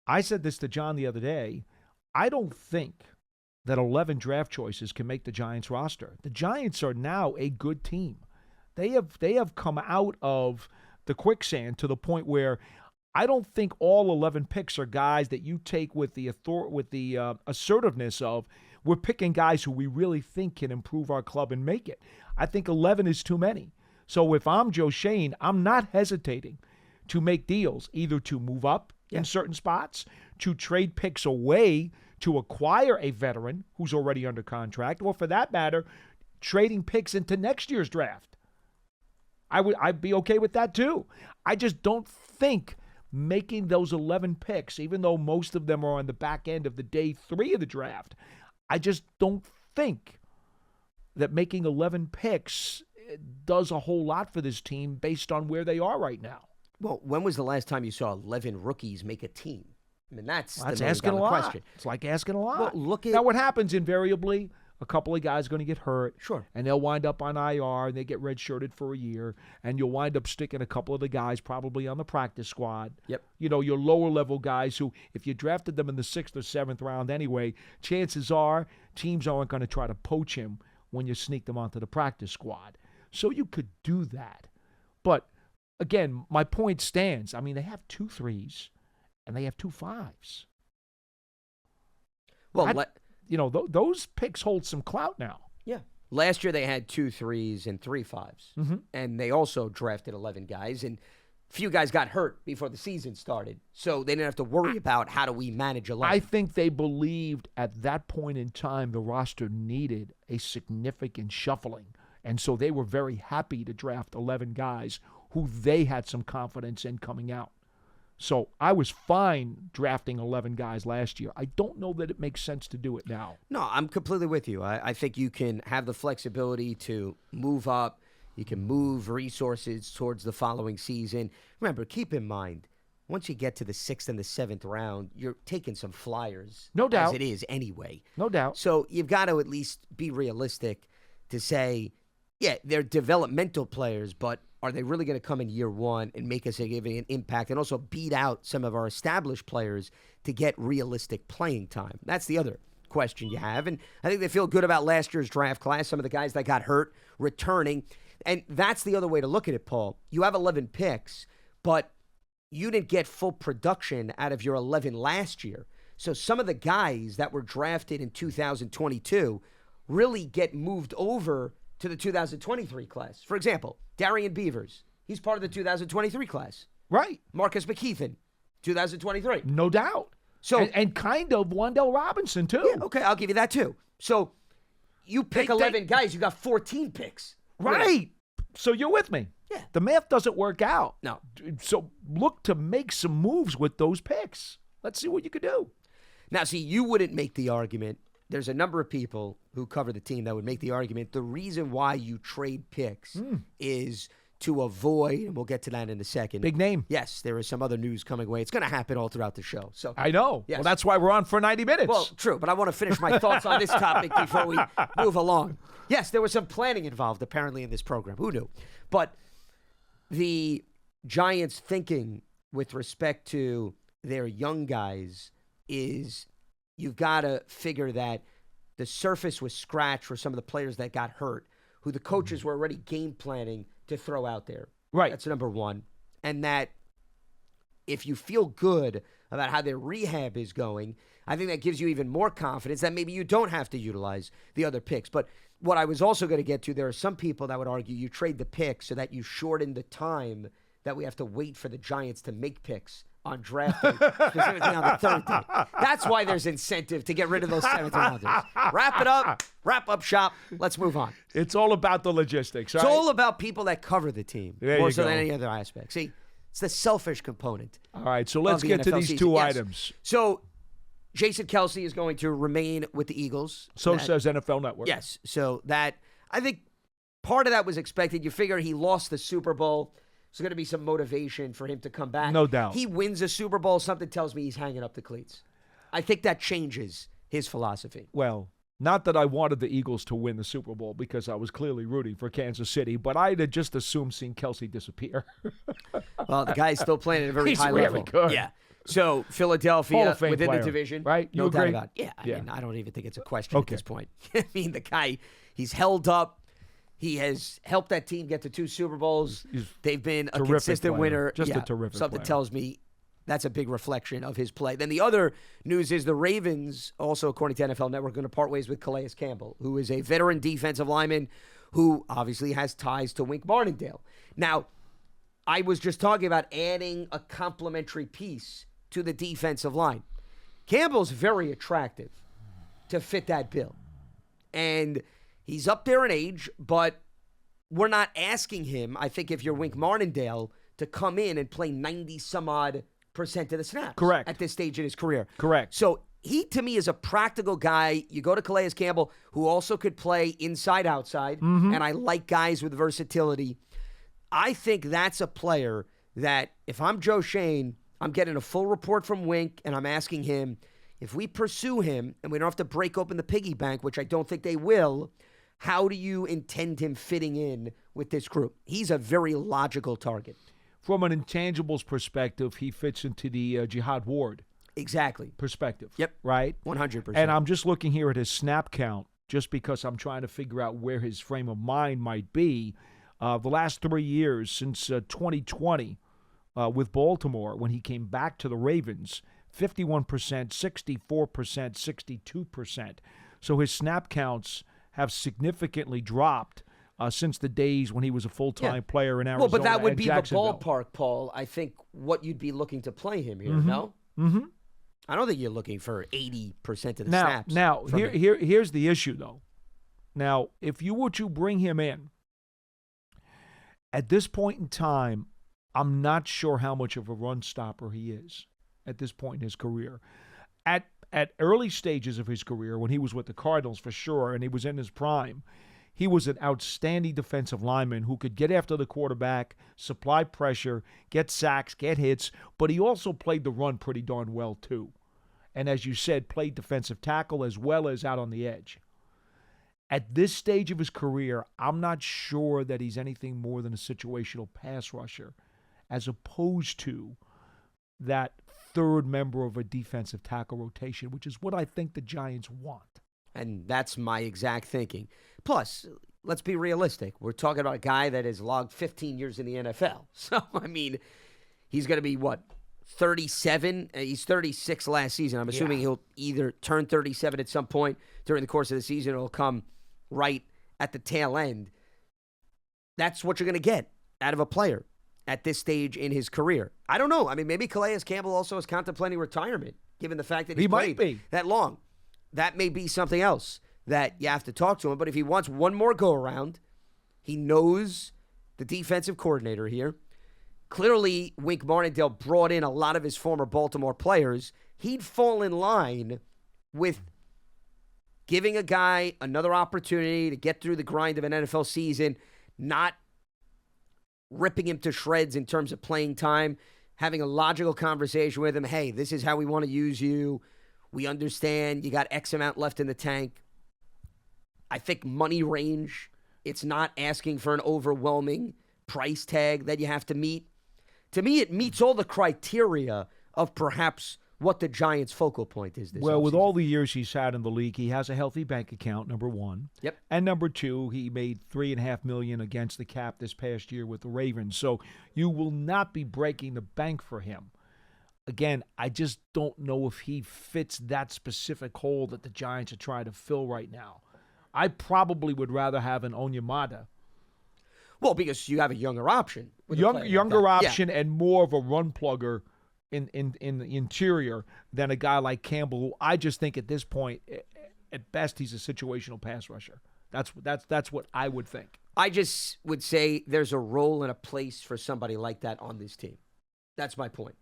I said this to John the other day. I don't think that 11 draft choices can make the Giants roster. The Giants are now a good team. They have come out of the quicksand to the point where I don't think all 11 picks are guys that you take with the assertiveness of we're picking guys who we really think can improve our club and make it. I think 11 is too many. So if I'm Joe Shane, I'm not hesitating to make deals, either to move up in certain spots, to trade picks away to acquire a veteran who's already under contract, or for that matter, trading picks into next year's draft. I'd be okay with that too. I just don't think making those 11 picks, even though most of them are on the back end of the day 3 of the draft, I just don't think that making 11 picks does a whole lot for this team based on where they are right now. Well, when was the last time you saw 11 rookies make a team? I mean, that's asking a lot. Question. It's like asking a lot. Well, look at now what happens invariably. A couple of guys are going to get hurt. Sure. And they'll wind up on IR, and they get redshirted for a year, and you'll wind up sticking a couple of the guys probably on the practice squad. Yep. Your lower-level guys who, if you drafted them in the 6th or 7th round anyway, chances are teams aren't going to try to poach him when you sneak them onto the practice squad. So you could do that. But, again, my point stands. I mean, they have 2 3s, and they have 2 5s. Well, those picks hold some clout now. Yeah. Last year they had 2 3s and 3 5s. And they also drafted 11 guys. And a few guys got hurt before the season started. So they didn't have to worry about how do we manage 11. I think they believed at that point in time the roster needed a significant shuffling. And so they were very happy to draft 11 guys who they had some confidence in coming out. So I was fine drafting 11 guys last year. I don't know that it makes sense to do it now. No, I'm completely with you. I think you can have the flexibility to move up. You can move resources towards the following season. Remember, keep in mind, once you get to the 6th and the 7th round, you're taking some flyers. No doubt. As it is anyway. No doubt. So you've got to at least be realistic to say, yeah, they're developmental players, but are they really going to come in year 1 and make a significant impact and also beat out some of our established players to get realistic playing time? That's the other question you have. And I think they feel good about last year's draft class, some of the guys that got hurt returning. And that's the other way to look at it, Paul. You have 11 picks, but you didn't get full production out of your 11 last year. So some of the guys that were drafted in 2022 really get moved over to the 2023 class. For example, Darian Beavers, he's part of the 2023 class. Right. Marcus McKeithen, 2023. No doubt. So and kind of Wandell Robinson, too. Yeah, okay, I'll give you that, too. So you pick 11 guys, you got 14 picks. Right. So you're with me. Yeah. The math doesn't work out. No. So look to make some moves with those picks. Let's see what you could do. Now, see, you wouldn't make the argument. There's a number of people who cover the team that would make the argument the reason why you trade picks is to avoid, and we'll get to that in a second. Big name. Yes, there is some other news coming away. It's going to happen all throughout the show. So I know. Yes. Well, that's why we're on for 90 minutes. Well, true, but I want to finish my thoughts on this topic before we move along. Yes, there was some planning involved apparently in this program. Who knew? But the Giants' thinking with respect to their young guys is you've got to figure that the surface was scratched for some of the players that got hurt, who the coaches were already game planning to throw out there. Right. That's number one. And that if you feel good about how their rehab is going, I think that gives you even more confidence that maybe you don't have to utilize the other picks. But what I was also going to get to, there are some people that would argue you trade the picks so that you shorten the time that we have to wait for the Giants to make picks on draft day, specifically on the third day. That's why there's incentive to get rid of those seventh rounders. Wrap it up, wrap up shop. Let's move on. It's all about the logistics, right? It's all about people that cover the team, There more you so go. than any other aspect. See, It's the selfish component. All right, so let's of the get to NFL these season. two Yes. items. So Jason Kelsey is going to remain with the Eagles. So says NFL Network. Yes. So that, I think part of that was expected. You figure he lost the Super Bowl. There's going to be some motivation for him to come back. No doubt. He wins a Super Bowl. Something tells me he's hanging up the cleats. I think that changes his philosophy. Well, not that I wanted the Eagles to win the Super Bowl because I was clearly rooting for Kansas City, but I'd have just assumed seeing Kelsey disappear. Well, the guy's still playing at a very He's high really level. good. Yeah. So Hall Philadelphia of Fame within player, the division, right? You no doubt agree? about it. Yeah, I Yeah. mean, I don't even think it's a question Okay. at this point. I mean, the guy, he's held up. He has helped that team get to 2 Super Bowls. He's They've been a terrific consistent player. winner. Just a Yeah, terrific something player. tells me that's a big reflection of his play. Then the other news is the Ravens, also according to NFL Network, going to part ways with Calais Campbell, who is a veteran defensive lineman who obviously has ties to Wink Martindale. Now, I was just talking about adding a complementary piece to the defensive line. Campbell's very attractive to fit that bill. And he's up there in age, but we're not asking him, I think if you're Wink Martindale, to come in and play 90-some-odd% of the snaps. Correct. At this stage in his career. Correct. So he, to me, is a practical guy. You go to Calais Campbell, who also could play inside, outside, Mm-hmm. and I like guys with versatility. I think that's a player that if I'm Joe Shane, I'm getting a full report from Wink, and I'm asking him, if we pursue him and we don't have to break open the piggy bank, which I don't think they will, how do you intend him fitting in with this group? He's a very logical target. From an intangibles perspective, he fits into the Jihad Ward Exactly. perspective. Yep. Right? 100%. And I'm just looking here at his snap count just because I'm trying to figure out where his frame of mind might be. The last 3 years since 2020 with Baltimore, when he came back to the Ravens, 51%, 64%, 62%. So his snap counts have significantly dropped since the days when he was a full-time player in Arizona. Well, but that would and be the Jacksonville. ballpark, Paul. I think what you'd be looking to play him here, no? Mm-hmm. I don't think you're looking for 80% of the Now, snaps. now from him. here's the issue, though. Now, if you were to bring him in, at this point in time, I'm not sure how much of a run stopper he is at this point in his career. At early stages of his career, when he was with the Cardinals for sure, and he was in his prime, he was an outstanding defensive lineman who could get after the quarterback, supply pressure, get sacks, get hits, but he also played the run pretty darn well too. And as you said, played defensive tackle as well as out on the edge. At this stage of his career, I'm not sure that he's anything more than a situational pass rusher, as opposed to that third member of a defensive tackle rotation, which is what I think the Giants want. And that's my exact thinking. Plus, let's be realistic. We're talking about a guy that has logged 15 years in the NFL. So, I mean, he's going to be, 37? He's 36 last season. I'm assuming he'll either turn 37 at some point during the course of the season or it'll come right at the tail end. That's what you're going to get out of a player at this stage in his career. I don't know. I mean, maybe Calais Campbell also is contemplating retirement, given the fact that he's He might played be. that long. That may be something else that you have to talk to him. But if he wants one more go-around, he knows the defensive coordinator here. Clearly, Wink Martindale brought in a lot of his former Baltimore players. He'd fall in line with giving a guy another opportunity to get through the grind of an NFL season, not ripping him to shreds in terms of playing time, having a logical conversation with him. Hey, this is how we want to use you. We understand you got X amount left in the tank. I think money range, it's not asking for an overwhelming price tag that you have to meet. To me, it meets all the criteria of perhaps what the Giants' focal point is this Well, with offseason. all the years he's had in the league, he has a healthy bank account, number one. Yep. And number two, he made $3.5 million against the cap this past year with the Ravens. So you will not be breaking the bank for him. Again, I just don't know if he fits that specific hole that the Giants are trying to fill right now. I probably would rather have an Onyemata. Well, because you have a younger option. with a player like Younger that. option and more of a run plugger in the interior than a guy like Campbell, who I just think at this point, at best, he's a situational pass rusher. That's what I would think. I just would say there's a role and a place for somebody like that on this team. That's my point.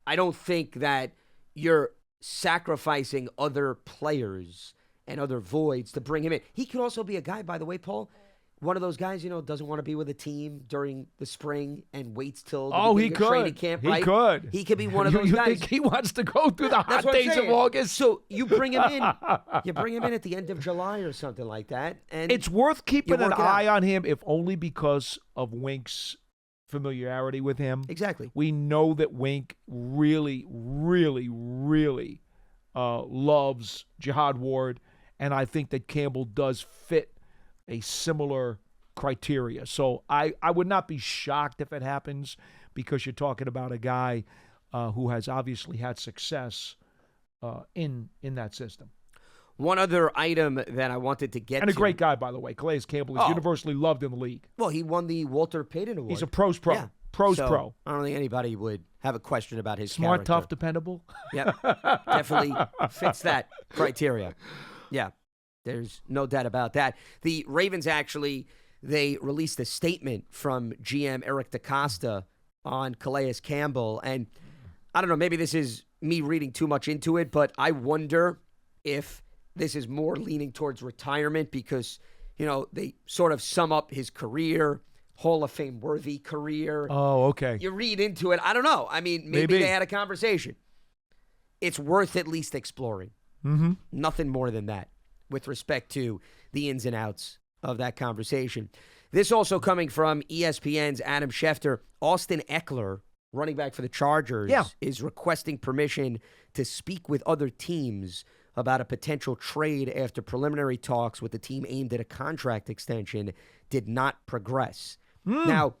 I don't think that you're sacrificing other players and other voids to bring him in. He could also be a guy, by the way, Paul, one of those guys, doesn't want to be with a team during the spring and waits till the beginning of training camp, right? He could. He could be one of those you guys. Think he wants to go through the hot days of August? So you bring him in. You bring him in at the end of July or something like that. And it's worth keeping an eye on him, if only because of Wink's familiarity with him. Exactly. We know that Wink really, really, really loves Jihad Ward, and I think that Campbell does fit a similar criteria. So I would not be shocked if it happens, because you're talking about a guy who has obviously had success in that system. One other item that I wanted to get to. And a great guy, by the way. Calais Campbell is universally loved in the league. Well, he won the Walter Payton Award. He's a pros pro. Yeah. Pros so pro. I don't think anybody would have a question about his Smart, character. tough, dependable. Yep. Definitely fits that criteria. Yeah. There's no doubt about that. The Ravens actually, they released a statement from GM Eric DaCosta on Calais Campbell. And I don't know, maybe this is me reading too much into it, but I wonder if this is more leaning towards retirement because, they sort of sum up his career, Hall of Fame worthy career. Oh, okay. You read into it. I don't know. I mean, maybe they had a conversation. It's worth at least exploring. Mm-hmm. Nothing more than that with respect to the ins and outs of that conversation. This also coming from ESPN's Adam Schefter. Austin Eckler, running back for the Chargers, is requesting permission to speak with other teams about a potential trade after preliminary talks with the team aimed at a contract extension did not progress. Now,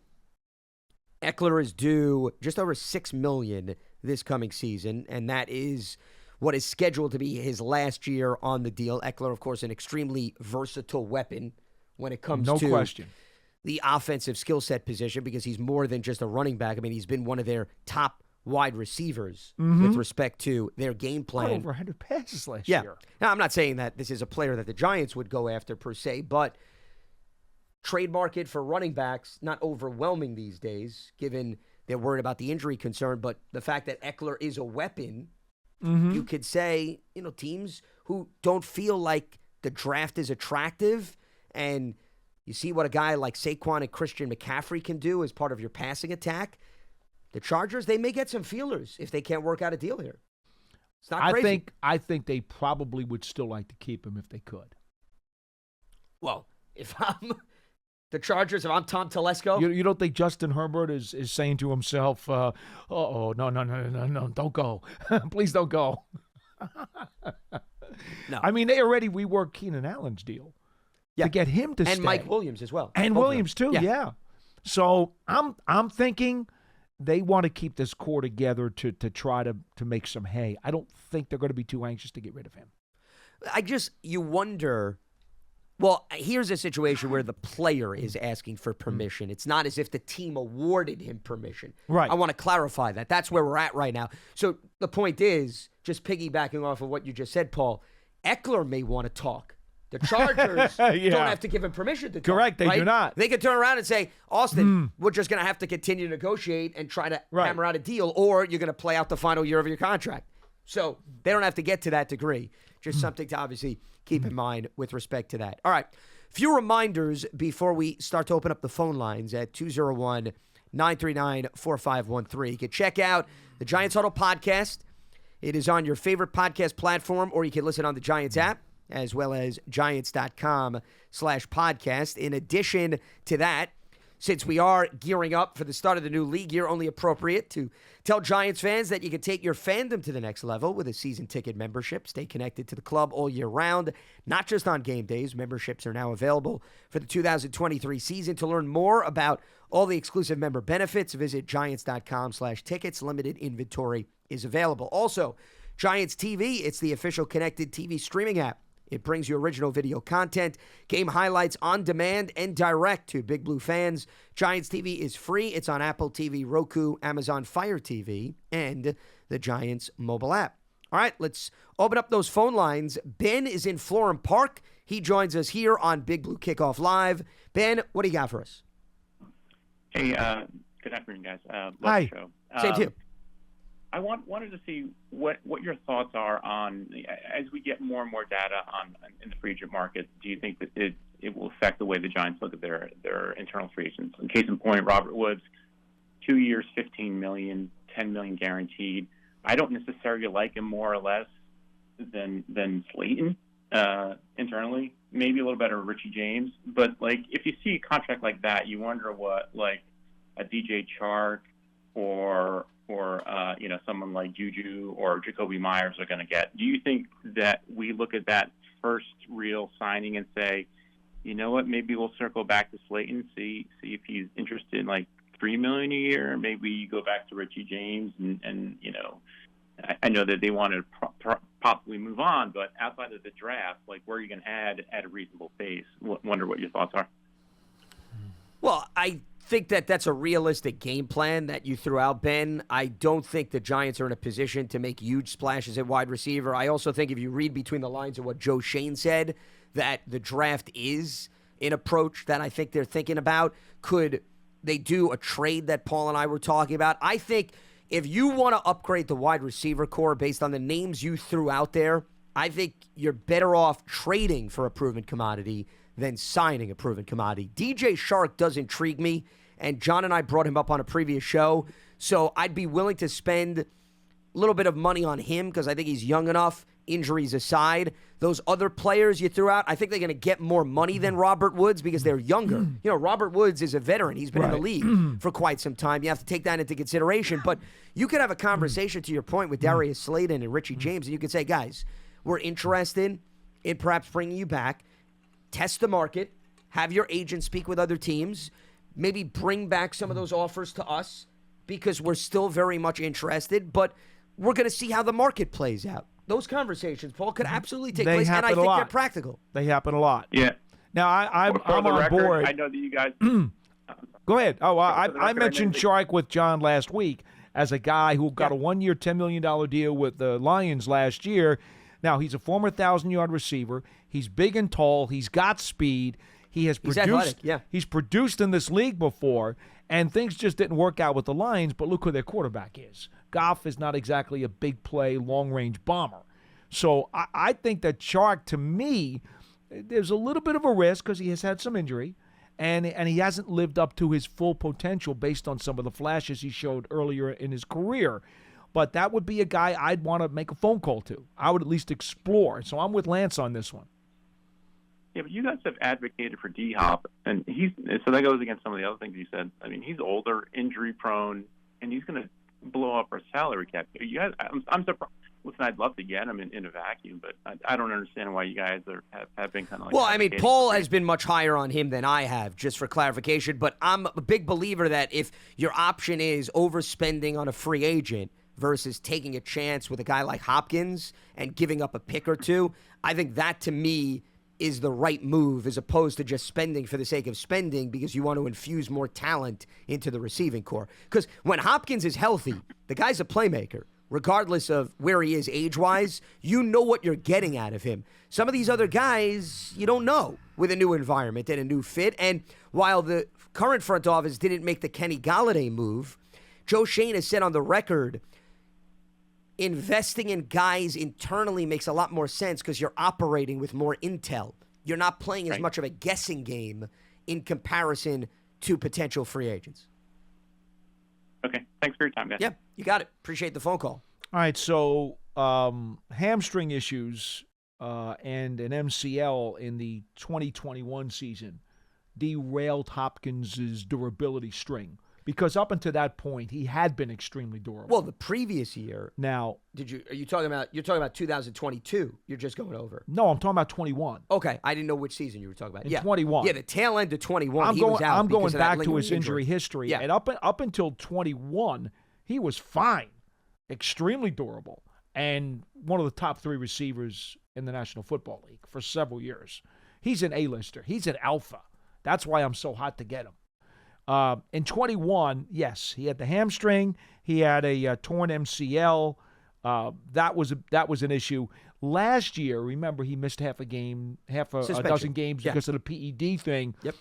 Eckler is due just over $6 million this coming season, and that is what is scheduled to be his last year on the deal. Eckler, of course, an extremely versatile weapon when it comes to question. The offensive skill set position, because he's more than just a running back. I mean, he's been one of their top wide receivers with respect to their game plan. Over 100 passes last year. Now, I'm not saying that this is a player that the Giants would go after per se, but trade market for running backs, not overwhelming these days, given they're worried about the injury concern, but the fact that Eckler is a weapon, you could say, teams who don't feel like the draft is attractive, and you see what a guy like Saquon and Christian McCaffrey can do as part of your passing attack. The Chargers, they may get some feelers if they can't work out a deal here. It's not crazy. I think they probably would still like to keep him if they could. Well, if I'm the Chargers, if I'm Tom Telesco. You don't think Justin Herbert is saying to himself, no, don't go. Please don't go. No. I mean, they already reworked Keenan Allen's deal to get him to stay. And Mike Williams as well. And Williams too, yeah. So I'm thinking they want to keep this core together to try to make some hay. I don't think they're going to be too anxious to get rid of him. You wonder. Well, here's a situation where the player is asking for permission. It's not as if the team awarded him permission. Right. I want to clarify that. That's where we're at right now. So the point is, just piggybacking off of what you just said, Paul, Eckler may want to talk. The Chargers don't have to give him permission to talk. Correct, they do not. They could turn around and say, Austin, we're just going to have to continue to negotiate and try to hammer out a deal, or you're going to play out the final year of your contract. So they don't have to get to that degree. Just something to obviously keep in mind with respect to that. All right. Few reminders before we start to open up the phone lines at 201-939-4513. You can check out the Giants Huddle podcast. It is on your favorite podcast platform, or you can listen on the Giants app, as well as giants.com/podcast. In addition to that, since we are gearing up for the start of the new league year, only appropriate to tell Giants fans that you can take your fandom to the next level with a season ticket membership. Stay connected to the club all year round, not just on game days. Memberships are now available for the 2023 season. To learn more about all the exclusive member benefits, visit giants.com/tickets. Limited inventory is available. Also, Giants TV, it's the official connected TV streaming app. It brings you original video content, game highlights on demand and direct to Big Blue fans. Giants TV is free. It's on Apple TV, Roku, Amazon Fire TV, and the Giants mobile app. All right, let's open up those phone lines. Ben is in Florham Park. He joins us here on Big Blue Kickoff Live. Ben, what do you got for us? Hey, Good afternoon, guys. Love Hi. the show. Same to you. I wanted to see what your thoughts are on, as we get more and more data in the free agent market, do you think that it will affect the way the Giants look at their internal free agents? In case in point, Robert Woods, 2 years, $15 million, $10 million guaranteed. I don't necessarily like him more or less than Slayton internally. Maybe a little better Richie James. But, like, if you see a contract like that, you wonder what, like, a DJ Chark or someone like Juju or Jacoby Myers are going to get. Do you think that we look at that first real signing and say, you know what, maybe we'll circle back to Slayton, see if he's interested in like $3 million a year? Maybe you go back to Richie James and I know that they want to possibly move on, but outside of the draft, like, where are you going to add at a reasonable pace? Wonder what your thoughts are. Well, I think that's a realistic game plan that you threw out, Ben. I don't think the Giants are in a position to make huge splashes at wide receiver. I also think if you read between the lines of what Joe Shane said, that the draft is an approach that I think they're thinking about. Could they do a trade that Paul and I were talking about? I think if you want to upgrade the wide receiver core based on the names you threw out there, I think you're better off trading for a proven commodity than signing a proven commodity. DJ Chark does intrigue me, and John and I brought him up on a previous show, so I'd be willing to spend a little bit of money on him because I think he's young enough, injuries aside. Those other players you threw out, I think they're going to get more money than Robert Woods because they're younger. Robert Woods is a veteran. He's been in the league for quite some time. You have to take that into consideration. But you could have a conversation, to your point, with Darius Slayton and Richie James, and you could say, guys, we're interested in perhaps bringing you back. Test the market, have your agent speak with other teams, maybe bring back some of those offers to us because we're still very much interested, but we're going to see how the market plays out. Those conversations, Paul, could absolutely take place, and I think they're practical. They happen a lot. Yeah. Now, I'm on record, board. I know that you guys... Go ahead. Oh, I mentioned Chark with John last week as a guy who got a one-year, $10 million deal with the Lions last year. Now, he's a former 1,000-yard receiver. He's big and tall. He's got speed. He's athletic, He's produced in this league before, and things just didn't work out with the Lions, but look who their quarterback is. Goff is not exactly a big play, long-range bomber. So I think that Chark, to me, there's a little bit of a risk because he has had some injury, and he hasn't lived up to his full potential based on some of the flashes he showed earlier in his career. But that would be a guy I'd want to make a phone call to. I would at least explore. So I'm with Lance on this one. Yeah, but you guys have advocated for D-Hop, and so that goes against some of the other things you said. I mean, he's older, injury-prone, and he's going to blow up our salary cap. You guys, I'm surprised. Listen, I'd love to get him in a vacuum, but I don't understand why you guys have been kind of like... Well, I mean, Paul has been much higher on him than I have, just for clarification, but I'm a big believer that if your option is overspending on a free agent versus taking a chance with a guy like Hopkins and giving up a pick or two, I think that, to me, is the right move as opposed to just spending for the sake of spending because you want to infuse more talent into the receiving core. Because when Hopkins is healthy, the guy's a playmaker. Regardless of where he is age-wise, you know what you're getting out of him. Some of these other guys, you don't know with a new environment and a new fit. And while the current front office didn't make the Kenny Golladay move, Joe Shane has said on the record, investing in guys internally makes a lot more sense because you're operating with more intel. You're not playing as much of a guessing game in comparison to potential free agents. Okay. Thanks for your time, guys. Yeah, you got it. Appreciate the phone call. All right, so hamstring issues and an MCL in the 2021 season derailed Hopkins' durability string. Because up until that point, he had been extremely durable. Well, the previous year. Now, are you talking about? You're talking about 2022. You're just going over. No, I'm talking about 21. Okay, I didn't know which season you were talking about. In 21. Yeah, the tail end of 21. I'm going back to his injury history. Yeah. And up until 21, he was fine, extremely durable, and one of the top 3 receivers in the National Football League for several years. He's an A-lister. He's an alpha. That's why I'm so hot to get him. In 21, yes, he had the hamstring. He had a torn MCL. That was an issue. Last year, remember, he missed half a dozen games because of the PED thing. Yep.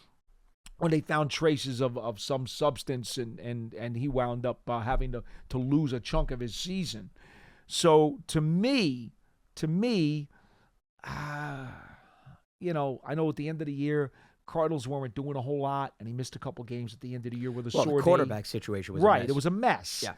when they found traces of some substance, and he wound up having to lose a chunk of his season. So to me, you know, I know at the end of the year, Cardinals weren't doing a whole lot, and he missed a couple games at the end of the year with a sore knee. The quarterback situation was right. a mess. It was a mess. Yeah.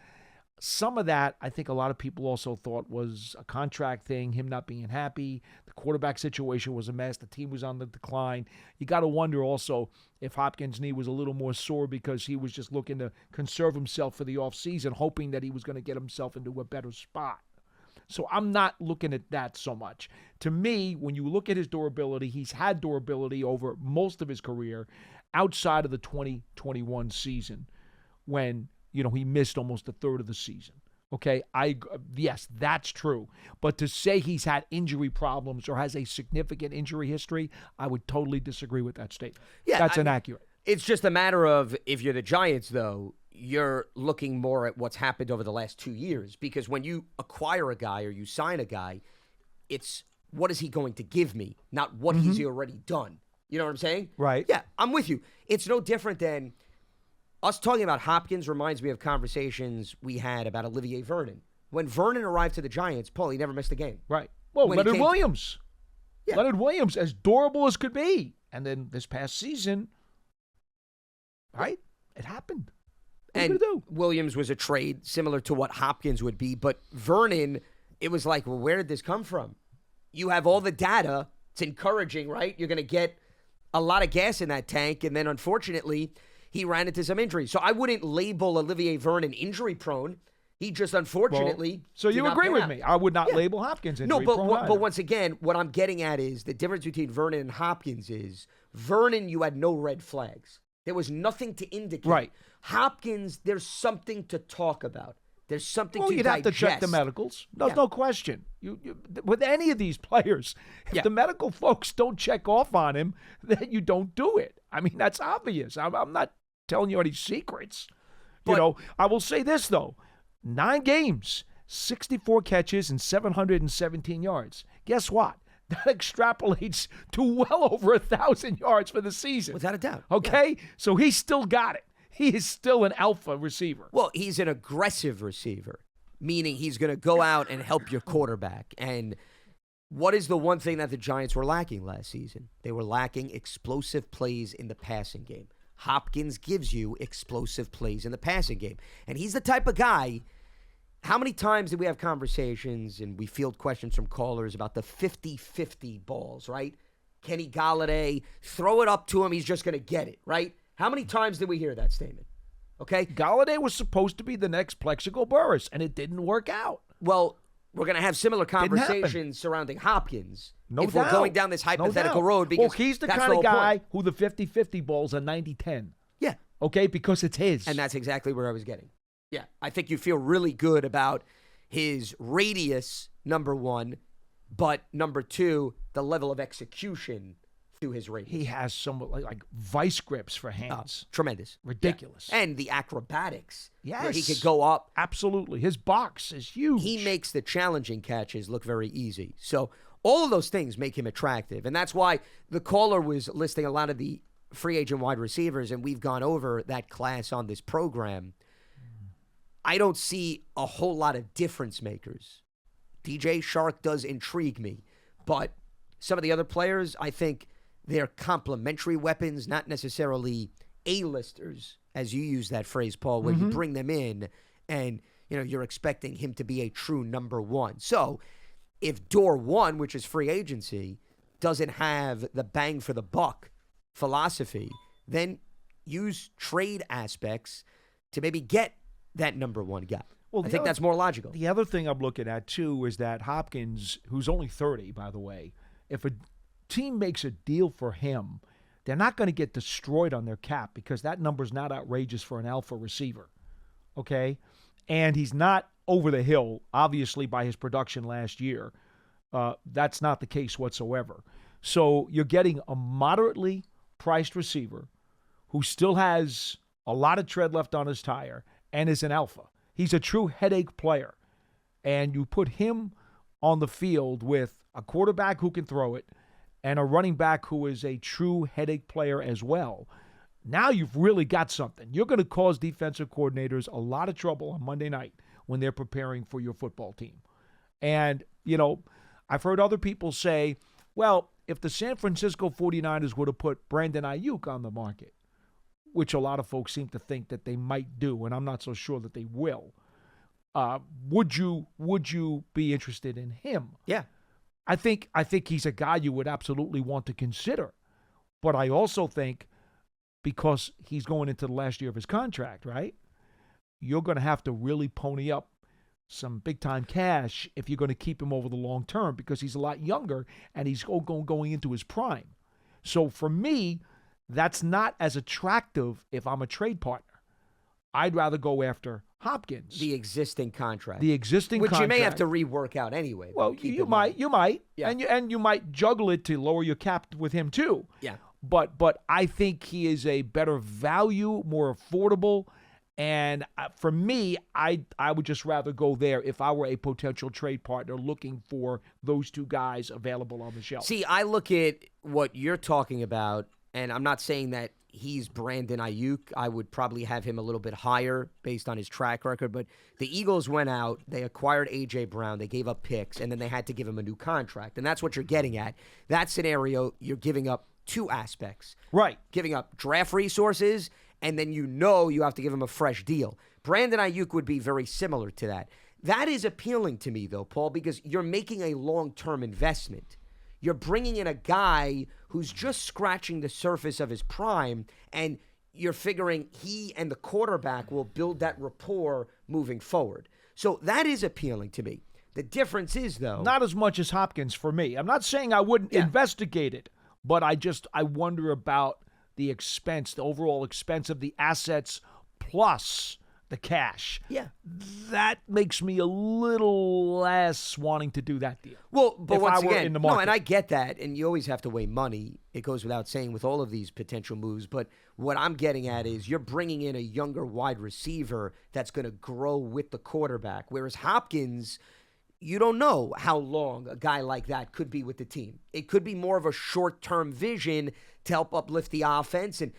Some of that, I think a lot of people also thought was a contract thing, him not being happy. The quarterback situation was a mess. The team was on the decline. You got to wonder also if Hopkins' knee was a little more sore because he was just looking to conserve himself for the offseason, hoping that he was going to get himself into a better spot. So I'm not looking at that so much. To me, when you look at his durability, he's had durability over most of his career outside of the 2021 season when, you know, he missed almost a third of the season. Okay, yes, that's true. But to say he's had injury problems or has a significant injury history, I would totally disagree with that statement. Yeah, that's inaccurate. It's just a matter of, if you're the Giants, though, you're looking more at what's happened over the last 2 years. Because when you acquire a guy or you sign a guy, it's what is he going to give me, not what he's already done. You know what I'm saying? Right. Yeah, I'm with you. It's no different than us talking about Hopkins reminds me of conversations we had about Olivier Vernon. When Vernon arrived to the Giants, Paul, he never missed a game. Right. Well, Leonard Williams. Yeah. Leonard Williams, as durable as could be. And then this past season, right, it happened. And Williams was a trade similar to what Hopkins would be. But Vernon, it was like, well, where did this come from? You have all the data. It's encouraging, right? You're going to get a lot of gas in that tank. And then, unfortunately, he ran into some injuries. So I wouldn't label Olivier Vernon injury prone. He just, unfortunately, so you agree with me? I would not label Hopkins injury prone. No, but once again, what I'm getting at is the difference between Vernon and Hopkins is Vernon, you had no red flags. There was nothing to indicate. Right. Hopkins, there's something to talk about. There's something to you'd digest. have to check the medicals. No question. You, with any of these players, if the medical folks don't check off on him, then you don't do it. I mean, that's obvious. I'm not telling you any secrets. But, I will say this, though. 9 games, 64 catches, and 717 yards. Guess what? That extrapolates to well over 1,000 yards for the season. Without a doubt. Okay? Yeah. So he's still got it. He is still an alpha receiver. Well, he's an aggressive receiver, meaning he's going to go out and help your quarterback. And what is the one thing that the Giants were lacking last season? They were lacking explosive plays in the passing game. Hopkins gives you explosive plays in the passing game. And he's the type of guy. How many times did we have conversations and we field questions from callers about the 50-50 balls, right? Kenny Golladay, throw it up to him, he's just going to get it, right? How many times did we hear that statement? Okay? Golladay was supposed to be the next Plexico Burress, and it didn't work out. Well, we're going to have similar conversations surrounding Hopkins. No if doubt. we're going down this hypothetical road. Because he's the kind of guy who the 50-50 ball's a 90-10. Yeah. Okay? Because it's his. And that's exactly where I was getting. Yeah. I think you feel really good about his radius, number one, but number two, the level of execution through his radius. He has some like vice grips for hands. Tremendous. Ridiculous. Yeah. And the acrobatics. Yes. Where he could go up. Absolutely. His box is huge. He makes the challenging catches look very easy. So all of those things make him attractive. And that's why the caller was listing a lot of the free agent wide receivers, and we've gone over that class on this program. I don't see a whole lot of difference makers. DJ Shark does intrigue me, but some of the other players, I think they're complementary weapons, not necessarily A-listers, as you use that phrase, Paul, where you bring them in and you're expecting him to be a true number one. So if door one, which is free agency, doesn't have the bang for the buck philosophy, then use trade aspects to maybe get that number one guy. Well, I think that's more logical. The other thing I'm looking at, too, is that Hopkins, who's only 30, by the way, if a team makes a deal for him, they're not going to get destroyed on their cap because that number's not outrageous for an alpha receiver, okay? And he's not over the hill, obviously, by his production last year. That's not the case whatsoever. So you're getting a moderately priced receiver who still has a lot of tread left on his tire and is an alpha. He's a true headache player. And you put him on the field with a quarterback who can throw it and a running back who is a true headache player as well. Now you've really got something. You're going to cause defensive coordinators a lot of trouble on Monday night when they're preparing for your football team. And, I've heard other people say, well, if the San Francisco 49ers would have put Brandon Ayuk on the market, which a lot of folks seem to think that they might do, and I'm not so sure that they will, would you be interested in him? Yeah. I think he's a guy you would absolutely want to consider. But I also think because he's going into the last year of his contract, right? You're going to have to really pony up some big-time cash if you're going to keep him over the long term because he's a lot younger and he's going into his prime. So for me, that's not as attractive if I'm a trade partner. I'd rather go after Hopkins. The existing contract. Which you may have to rework out anyway. Well, you might. Yeah. And you might juggle it to lower your cap with him too. Yeah. But I think he is a better value, more affordable. And for me, I would just rather go there if I were a potential trade partner looking for those two guys available on the shelf. See, I look at what you're talking about, and I'm not saying that he's Brandon Ayuk. I would probably have him a little bit higher based on his track record. But the Eagles went out, they acquired A.J. Brown, they gave up picks, and then they had to give him a new contract. And that's what you're getting at. That scenario, you're giving up two aspects. Right. Giving up draft resources, and then you have to give him a fresh deal. Brandon Ayuk would be very similar to that. That is appealing to me, though, Paul, because you're making a long-term investment. You're bringing in a guy who's just scratching the surface of his prime, and you're figuring he and the quarterback will build that rapport moving forward. So that is appealing to me. The difference is, though... Not as much as Hopkins for me. I'm not saying I wouldn't investigate it, but I wonder about the expense, the overall expense of the assets plus the cash. Yeah. That makes me a little less wanting to do that deal. Well, but once again, in the market. No, and I get that, and you always have to weigh money. It goes without saying with all of these potential moves, but what I'm getting at is you're bringing in a younger wide receiver that's going to grow with the quarterback, whereas Hopkins, you don't know how long a guy like that could be with the team. It could be more of a short-term vision to help uplift the offense, and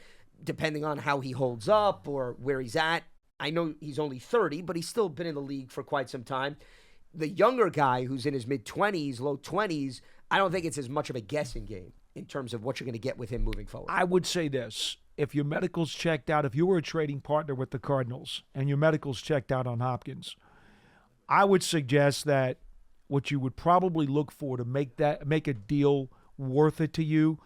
depending on how he holds up or where he's at, I know he's only 30, but he's still been in the league for quite some time. The younger guy who's in his mid-20s, low 20s, I don't think it's as much of a guessing game in terms of what you're going to get with him moving forward. I would say this. If your medical's checked out, if you were a trading partner with the Cardinals and your medical's checked out on Hopkins, I would suggest that what you would probably look for to make a deal worth it to you,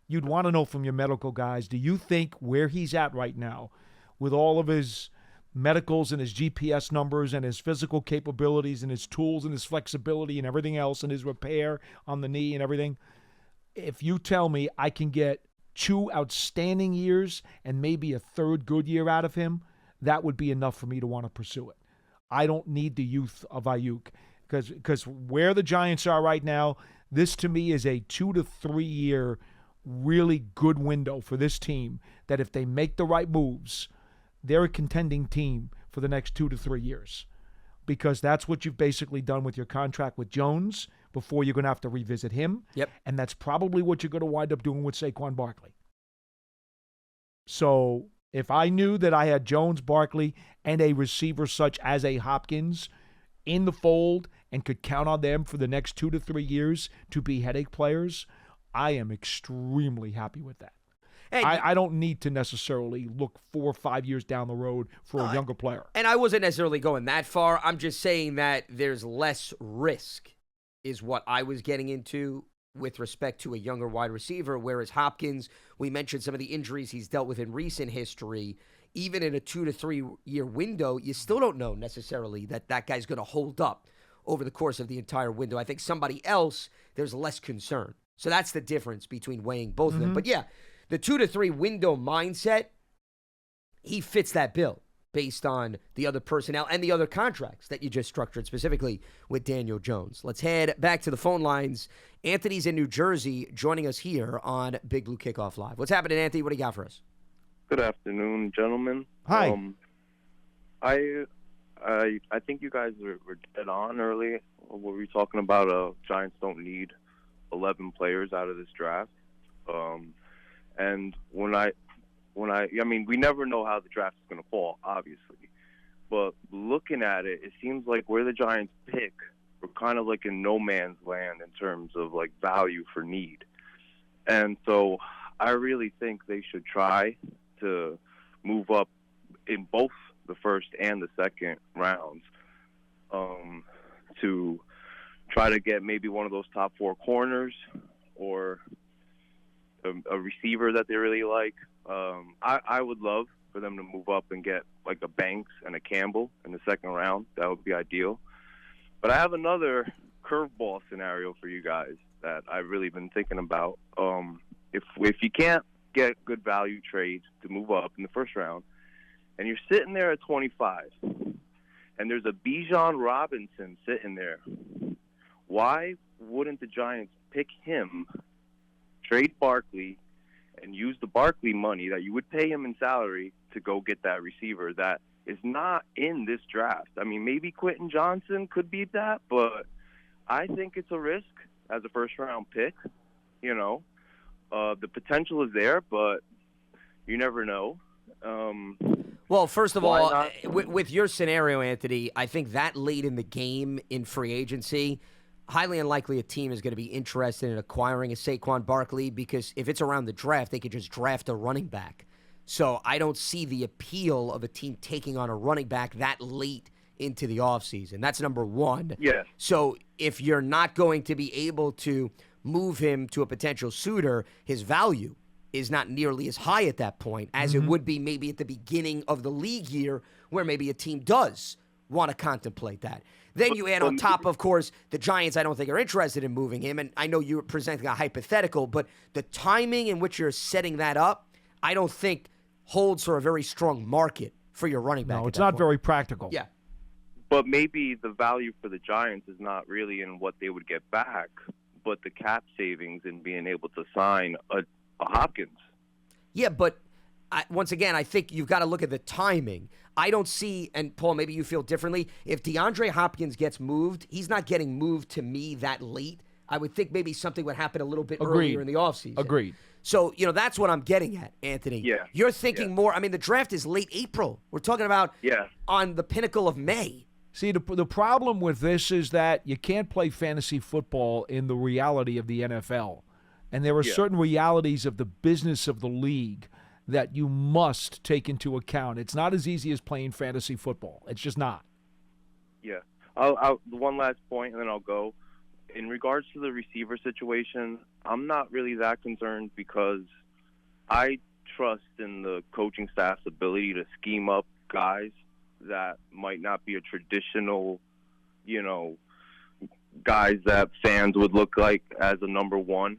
you'd want to know from your medical guys, do you think where he's at right now with all of his medicals and his GPS numbers and his physical capabilities and his tools and his flexibility and everything else and his repair on the knee and everything, if you tell me I can get 2 outstanding years and maybe a 3rd good year out of him, that would be enough for me to want to pursue it. I don't need the youth of Ayuk because where the Giants are right now, this to me is a 2 to 3 year really good window for this team that if they make the right moves, they're a contending team for the next 2 to 3 years because that's what you've basically done with your contract with Jones before you're going to have to revisit him. Yep. And that's probably what you're going to wind up doing with Saquon Barkley. So if I knew that I had Jones, Barkley, and a receiver such as a Hopkins in the fold and could count on them for the next 2 to 3 years to be headache players, I am extremely happy with that. Hey, I don't need to necessarily look 4 or 5 years down the road for a younger player. And I wasn't necessarily going that far. I'm just saying that there's less risk is what I was getting into with respect to a younger wide receiver, whereas Hopkins, we mentioned some of the injuries he's dealt with in recent history. Even in a 2 to 3 year window, you still don't know necessarily that guy's going to hold up over the course of the entire window. I think somebody else, there's less concern. So that's the difference between weighing both of them. But yeah, the 2 to 3 window mindset, he fits that bill based on the other personnel and the other contracts that you just structured, specifically with Daniel Jones. Let's head back to the phone lines. Anthony's in New Jersey joining us here on Big Blue Kickoff Live. What's happening, Anthony? What do you got for us? Good afternoon, gentlemen. Hi. I think you guys were dead on early. What were you talking about? Giants don't need 11 players out of this draft. And when I mean, we never know how the draft is going to fall, obviously. But looking at it, it seems like where the Giants pick, we're kind of like in no man's land in terms of like value for need. And so I really think they should try to move up in both the first and the second rounds to try to get maybe one of those top 4 corners or a receiver that they really like. I would love for them to move up and get like a Banks and a Campbell in the second round. That would be ideal. But I have another curveball scenario for you guys that I've really been thinking about. If you can't get good value trades to move up in the first round, and you're sitting there at 25, and there's a Bijan Robinson sitting there, why wouldn't the Giants pick him, trade Barkley, and use the Barkley money that you would pay him in salary to go get that receiver that is not in this draft? I mean, maybe Quentin Johnson could beat that, but I think it's a risk as a first-round pick. You know, the potential is there, but you never know. Well, first of all, not? with your scenario, Anthony, I think that late in the game in free agency, highly unlikely a team is going to be interested in acquiring a Saquon Barkley, because if it's around the draft, they could just draft a running back. So I don't see the appeal of a team taking on a running back that late into the offseason. That's number one. Yes. So if you're not going to be able to move him to a potential suitor, his value is not nearly as high at that point as it would be maybe at the beginning of the league year, where maybe a team does want to contemplate that. Then you add on top, of course, the Giants, I don't think, are interested in moving him. And I know you're presenting a hypothetical, but the timing in which you're setting that up, I don't think holds for a very strong market for your running back. No, it's not very practical. Yeah. But maybe the value for the Giants is not really in what they would get back, but the cap savings in being able to sign a Hopkins. Yeah, but once again, I think you've got to look at the timing. I don't see, and Paul, maybe you feel differently, if DeAndre Hopkins gets moved, he's not getting moved to me that late. I would think maybe something would happen a little bit earlier in the offseason. Agreed. So, that's what I'm getting at, Anthony. Yeah. You're thinking more, I mean, the draft is late April. We're talking about on the pinnacle of May. See, the problem with this is that you can't play fantasy football in the reality of the NFL. And there are certain realities of the business of the league that you must take into account. It's not as easy as playing fantasy football. It's just not. Yeah. I'll one last point, and then I'll go. In regards to the receiver situation, I'm not really that concerned because I trust in the coaching staff's ability to scheme up guys that might not be a traditional, guys that fans would look like as a number one,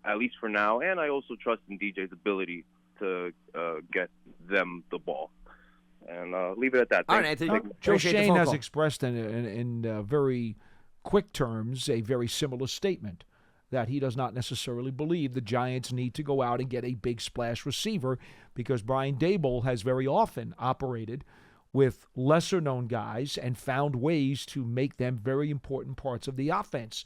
at least for now. And I also trust in DJ's ability to get them the ball. And leave it at that. All right, Anthony. Joe Shane has expressed in very quick terms a very similar statement that he does not necessarily believe the Giants need to go out and get a big splash receiver, because Brian Daboll has very often operated with lesser-known guys and found ways to make them very important parts of the offense,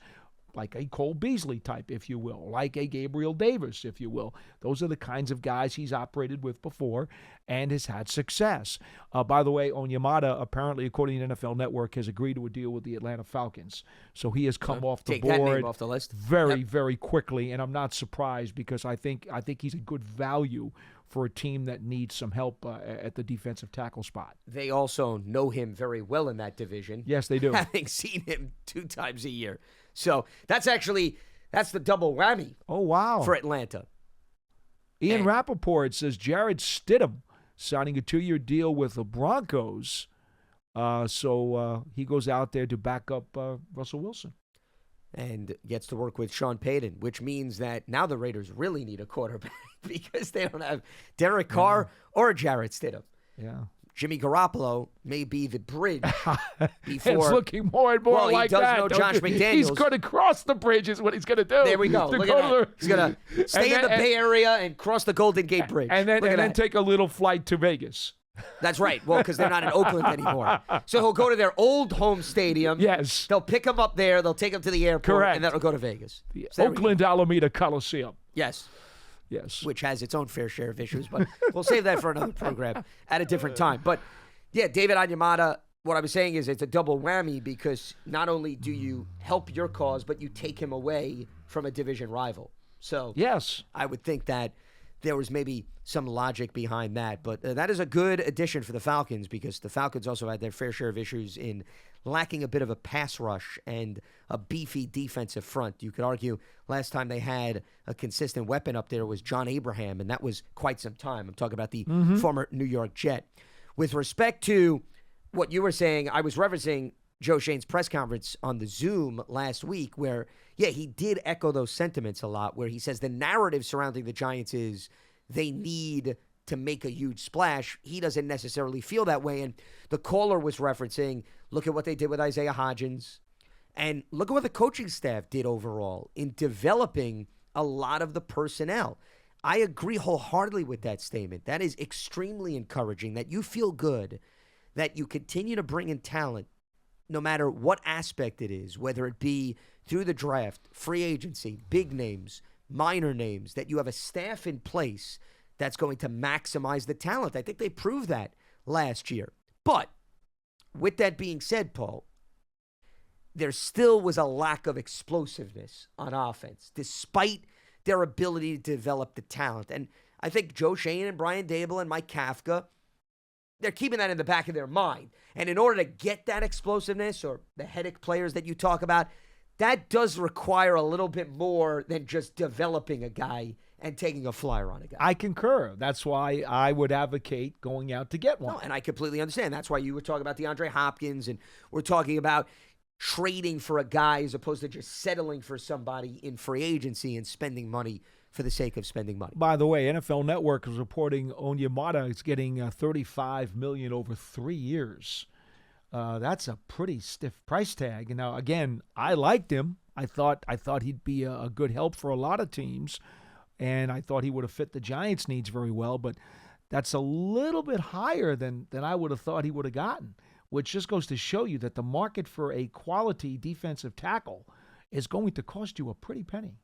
like a Cole Beasley type, if you will, like a Gabriel Davis, if you will. Those are the kinds of guys he's operated with before and has had success. By the way, Onyemata, apparently, according to the NFL Network, has agreed to a deal with the Atlanta Falcons. So he has come off the board that name off the list. very quickly, and I'm not surprised because I think he's a good value for a team that needs some help at the defensive tackle spot. They also know him very well in that division. Yes, they do. Having seen him 2 times a year. So that's the double whammy. Oh, wow. For Atlanta. Ian Rappaport says Jarrett Stidham signing a 2-year deal with the Broncos. So he goes out there to back up Russell Wilson. And gets to work with Sean Payton, which means that now the Raiders really need a quarterback because they don't have Derek Carr or Jarrett Stidham. Yeah. Jimmy Garoppolo may be the bridge before. It's looking more and more like that. He does know Josh McDaniels. He's going to cross the bridge is what he's going to do. There we go. Look at that. He's going to stay in the Bay Area and cross the Golden Gate Bridge. And then take a little flight to Vegas. That's right. Well, because they're not in Oakland anymore. So he'll go to their old home stadium. Yes. They'll pick him up there. They'll take him to the airport. Correct. And then he'll go to Vegas. The Oakland Alameda Coliseum. Yes. Yes. which has its own fair share of issues, but we'll save that for another program at a different time. But, yeah, David Onyemata, what I was saying is it's a double whammy because not only do you help your cause, but you take him away from a division rival. So Yes. I would think that there was maybe some logic behind that. But that is a good addition for the Falcons because the Falcons also had their fair share of issues in lacking a bit of a pass rush and a beefy defensive front. You could argue last time they had a consistent weapon up there was John Abraham, and that was quite some time. I'm talking about the former New York Jet. With respect to what you were saying, I was referencing Joe Shane's press conference on the Zoom last week where, yeah, he did echo those sentiments a lot, where he says the narrative surrounding the Giants is they need to make a huge splash. He doesn't necessarily feel that way. And the caller was referencing, look at what they did with Isaiah Hodgins, and look at what the coaching staff did overall in developing a lot of the personnel. I agree wholeheartedly with that statement. That is extremely encouraging, that you feel good, that you continue to bring in talent no matter what aspect it is, whether it be through the draft, free agency, big names, minor names, that you have a staff in place that's going to maximize the talent. I think they proved that last year. But with that being said, Paul, there still was a lack of explosiveness on offense, despite their ability to develop the talent. And I think Joe Shane and Brian Dable and Mike Kafka, they're keeping that in the back of their mind. And in order to get that explosiveness, or the headache players that you talk about, that does require a little bit more than just developing a guy and taking a flyer on a guy. I concur. That's why I would advocate going out to get one. No, and I completely understand. That's why you were talking about DeAndre Hopkins, and we're talking about trading for a guy as opposed to just settling for somebody in free agency and spending money for the sake of spending money. By the way, NFL Network is reporting Onyemata is getting $35 million over 3 years. That's a pretty stiff price tag. And now, again, I liked him. I thought he'd be a good help for a lot of teams, and I thought he would have fit the Giants' needs very well. But that's a little bit higher than I would have thought he would have gotten, which just goes to show you that the market for a quality defensive tackle is going to cost you a pretty penny.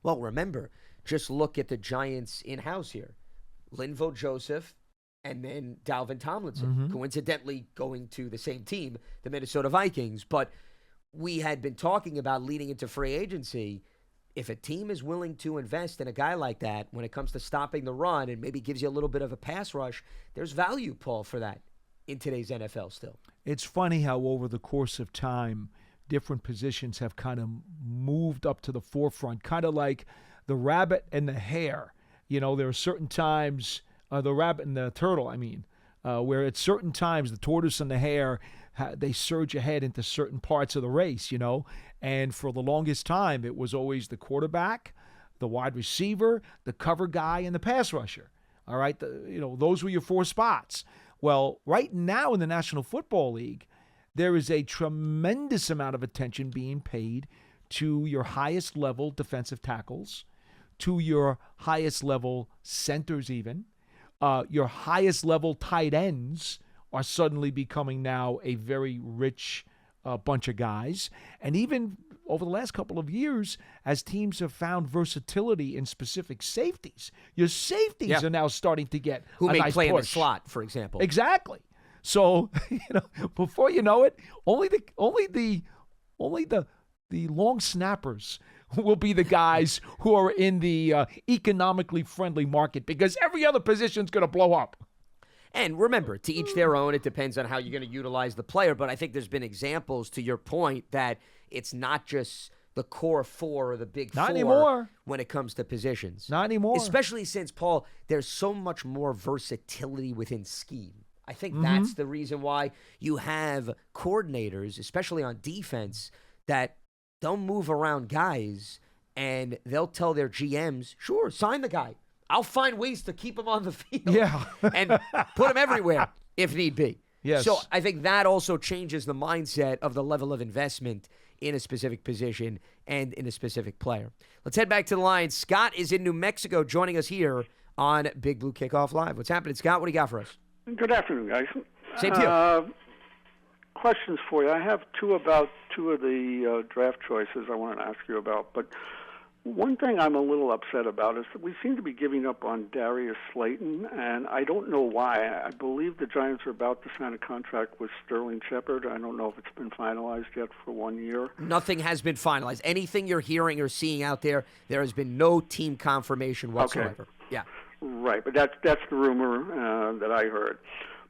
Well, remember, just look at the Giants in-house here. Linval Joseph and then Dalvin Tomlinson, coincidentally going to the same team, the Minnesota Vikings. But we had been talking about leading into free agency. If a team is willing to invest in a guy like that when it comes to stopping the run and maybe gives you a little bit of a pass rush, there's value, Paul, for that in today's NFL still. It's funny how over the course of time, different positions have kind of moved up to the forefront, kind of like the rabbit and the hare. You know, there are certain times, the rabbit and the turtle, where at certain times the tortoise and the hare, they surge ahead into certain parts of the race, you know. And for the longest time, it was always the quarterback, the wide receiver, the cover guy, and the pass rusher. All right, those were your four spots. Well, right now in the National Football League, there is a tremendous amount of attention being paid to your highest level defensive tackles, to your highest level centers even. Your highest level tight ends are suddenly becoming now a very rich bunch of guys. And even over the last couple of years, as teams have found versatility in specific safeties, your safeties are now starting to get who a may nice play push. in the slot, for example. Exactly. So, before you know it, only the long snappers will be the guys who are in the economically friendly market, because every other position is going to blow up. And remember, to each their own. It depends on how you're going to utilize the player. But I think there's been examples, to your point, that it's not just the core four or the big Not four anymore. when it comes to positions. Not anymore. Especially since, Paul, there's so much more versatility within scheme. I think that's the reason why you have coordinators, especially on defense, that don't move around guys, and they'll tell their GMs, sure, sign the guy. I'll find ways to keep him on the field. Yeah. And put him everywhere if need be. Yes. So I think that also changes the mindset of the level of investment in a specific position and in a specific player. Let's head back to the line. Scott is in New Mexico joining us here on Big Blue Kickoff Live. What's happening, Scott? What do you got for us? Good afternoon, guys. Same to you. Questions for you. I have two of the draft choices I want to ask you about. But One thing I'm a little upset about is that we seem to be giving up on Darius Slayton, and I don't know why. I believe the Giants are about to sign a contract with Sterling Shepard. I don't know if it's been finalized yet for 1 year. Nothing has been finalized. Anything you're hearing or seeing out there, there has been no team confirmation whatsoever. Okay. Yeah. Right, but that's the rumor that I heard.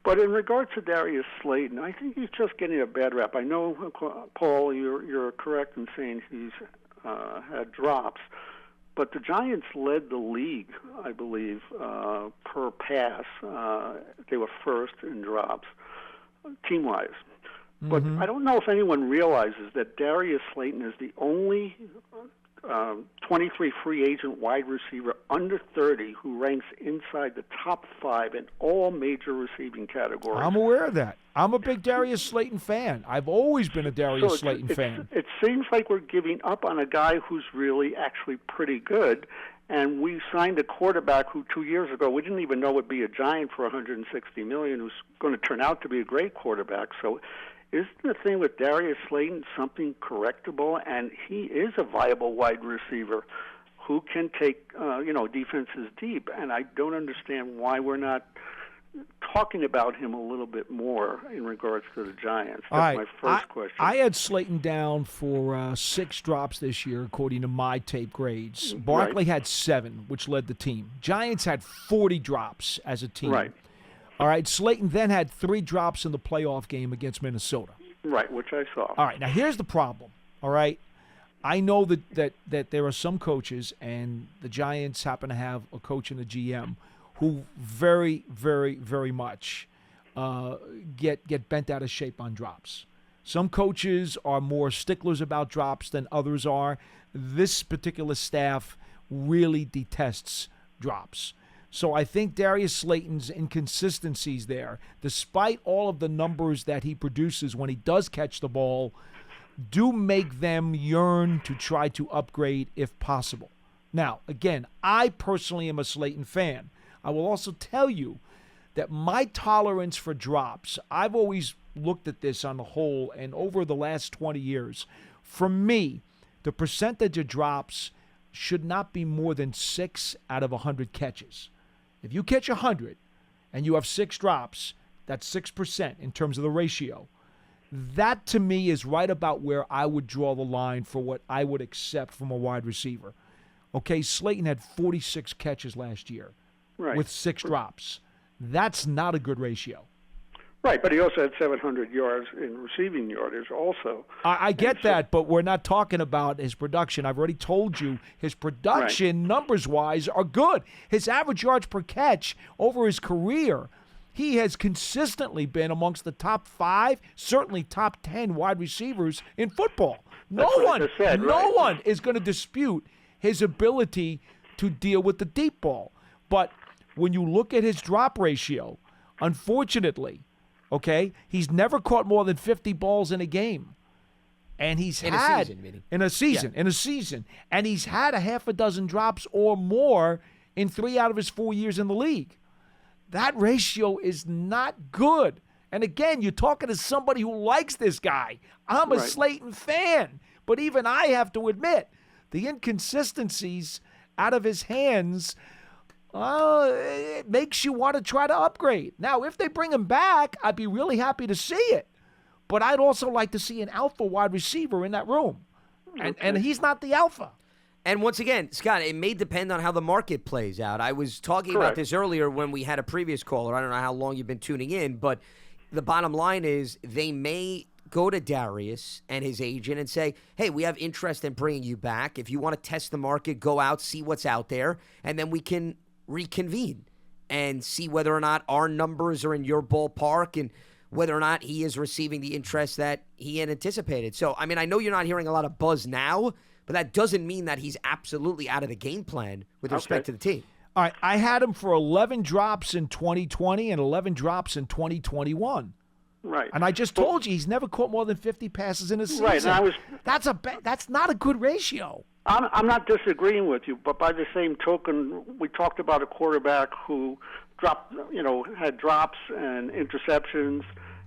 But in regards to Darius Slayton, I think he's just getting a bad rap. I know, Paul, you're correct in saying he's had drops, but the Giants led the league, I believe, per pass. They were first in drops, team-wise. But I don't know if anyone realizes that Darius Slayton is the only 23 free agent wide receiver under 30 who ranks inside the top 5 in all major receiving categories. I'm aware of that. I'm a big Darius Slayton fan. I've always been a Darius Slayton fan. It seems like we're giving up on a guy who's really actually pretty good, and we signed a quarterback who 2 years ago we didn't even know would be a Giant for $160 million, who's going to turn out to be a great quarterback. So isn't the thing with Darius Slayton something correctable? And he is a viable wide receiver who can take, defenses deep. And I don't understand why we're not talking about him a little bit more in regards to the Giants. That's my first question. I had Slayton down for 6 drops this year, according to my tape grades. Barkley had 7, which led the team. Giants had 40 drops as a team. Right. All right, Slayton then had 3 drops in the playoff game against Minnesota. Right, which I saw. All right, now here's the problem, all right? I know that there are some coaches, and the Giants happen to have a coach and a GM who very, very, very much get bent out of shape on drops. Some coaches are more sticklers about drops than others are. This particular staff really detests drops. So I think Darius Slayton's inconsistencies there, despite all of the numbers that he produces when he does catch the ball, do make them yearn to try to upgrade if possible. Now, again, I personally am a Slayton fan. I will also tell you that my tolerance for drops, I've always looked at this on the whole, and over the last 20 years, for me, the percentage of drops should not be more than 6 out of 100 catches. If you catch 100 and you have 6 drops, that's 6% in terms of the ratio. That, to me, is right about where I would draw the line for what I would accept from a wide receiver. Okay, Slayton had 46 catches last year with 6 drops. That's not a good ratio. Right, but he also had 700 yards in receiving yardage also. I get that, but we're not talking about his production. I've already told you his production, numbers-wise, are good. His average yards per catch over his career, he has consistently been amongst the top 5, certainly top 10 wide receivers in football. No one is going to dispute his ability to deal with the deep ball. But when you look at his drop ratio, unfortunately, okay, he's never caught more than 50 balls in a game. And he's in had a season. in a season. And he's had a half a dozen drops or more in 3 out of his 4 years in the league. That ratio is not good. And again, you're talking to somebody who likes this guy. I'm a Slayton fan. But even I have to admit, the inconsistencies out of his hands, it makes you want to try to upgrade. Now, if they bring him back, I'd be really happy to see it. But I'd also like to see an alpha wide receiver in that room. And he's not the alpha. And once again, Scott, it may depend on how the market plays out. I was talking about this earlier when we had a previous caller. I don't know how long you've been tuning in, but the bottom line is they may go to Darius and his agent and say, hey, we have interest in bringing you back. If you want to test the market, go out, see what's out there, and then we can reconvene and see whether or not our numbers are in your ballpark and whether or not he is receiving the interest that he had anticipated. So, I mean, I know you're not hearing a lot of buzz now, but that doesn't mean that he's absolutely out of the game plan with respect to the team. All right, I had him for 11 drops in 2020 and 11 drops in 2021. Right. And I just told you he's never caught more than 50 passes in a season. Right. And that's not a good ratio. I'm not disagreeing with you, but by the same token, we talked about a quarterback who had drops and interceptions,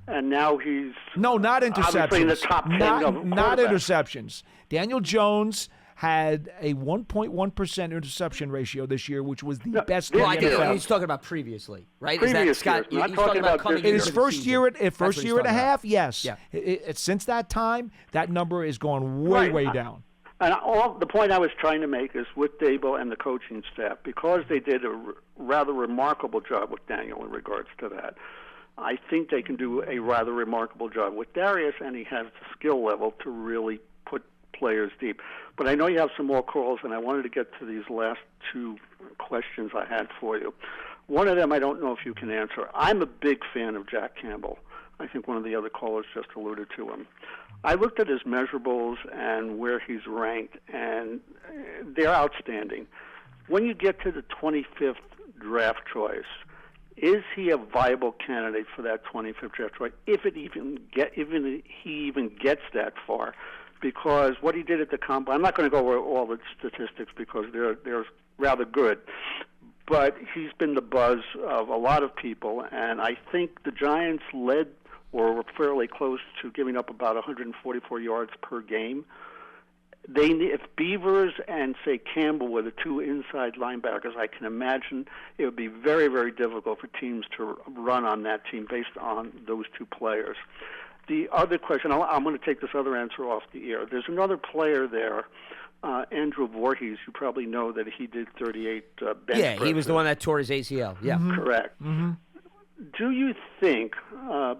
and now he's not interceptions. obviously in the top 10 of not interceptions. Daniel Jones had a 1.1% interception ratio this year, which was the best in Well, the I think NFL. he's talking about previously, right? Previous Is that, Scott, years. he's Not talking talking about coming about In this his into the first season. year, That's first what he's year and a talking about. half, yes. Yeah. Since that time, that number is gone way down. And the point I was trying to make is with Dable and the coaching staff, because they did a rather remarkable job with Daniel in regards to that, I think they can do a rather remarkable job with Darius, and he has the skill level to really put players deep. But I know you have some more calls, and I wanted to get to these last two questions I had for you. One of them I don't know if you can answer. I'm a big fan of Jack Campbell. I think one of the other callers just alluded to him. I looked at his measurables and where he's ranked, and they're outstanding. When you get to the 25th draft choice, is he a viable candidate for that 25th draft choice? If he even gets that far, because what he did at the combine, I'm not going to go over all the statistics because they're rather good, but he's been the buzz of a lot of people, and I think the Giants led or were fairly close to giving up about 144 yards per game. If Beavers and, say, Campbell were the two inside linebackers, I can imagine it would be very, very difficult for teams to run on that team based on those two players. The other question, I'm going to take this other answer off the air. There's another player there, Andrew Voorhees. You probably know that he did 38 bench presses. He was the one that tore his ACL. Yeah. Correct. Mm-hmm. Do you think,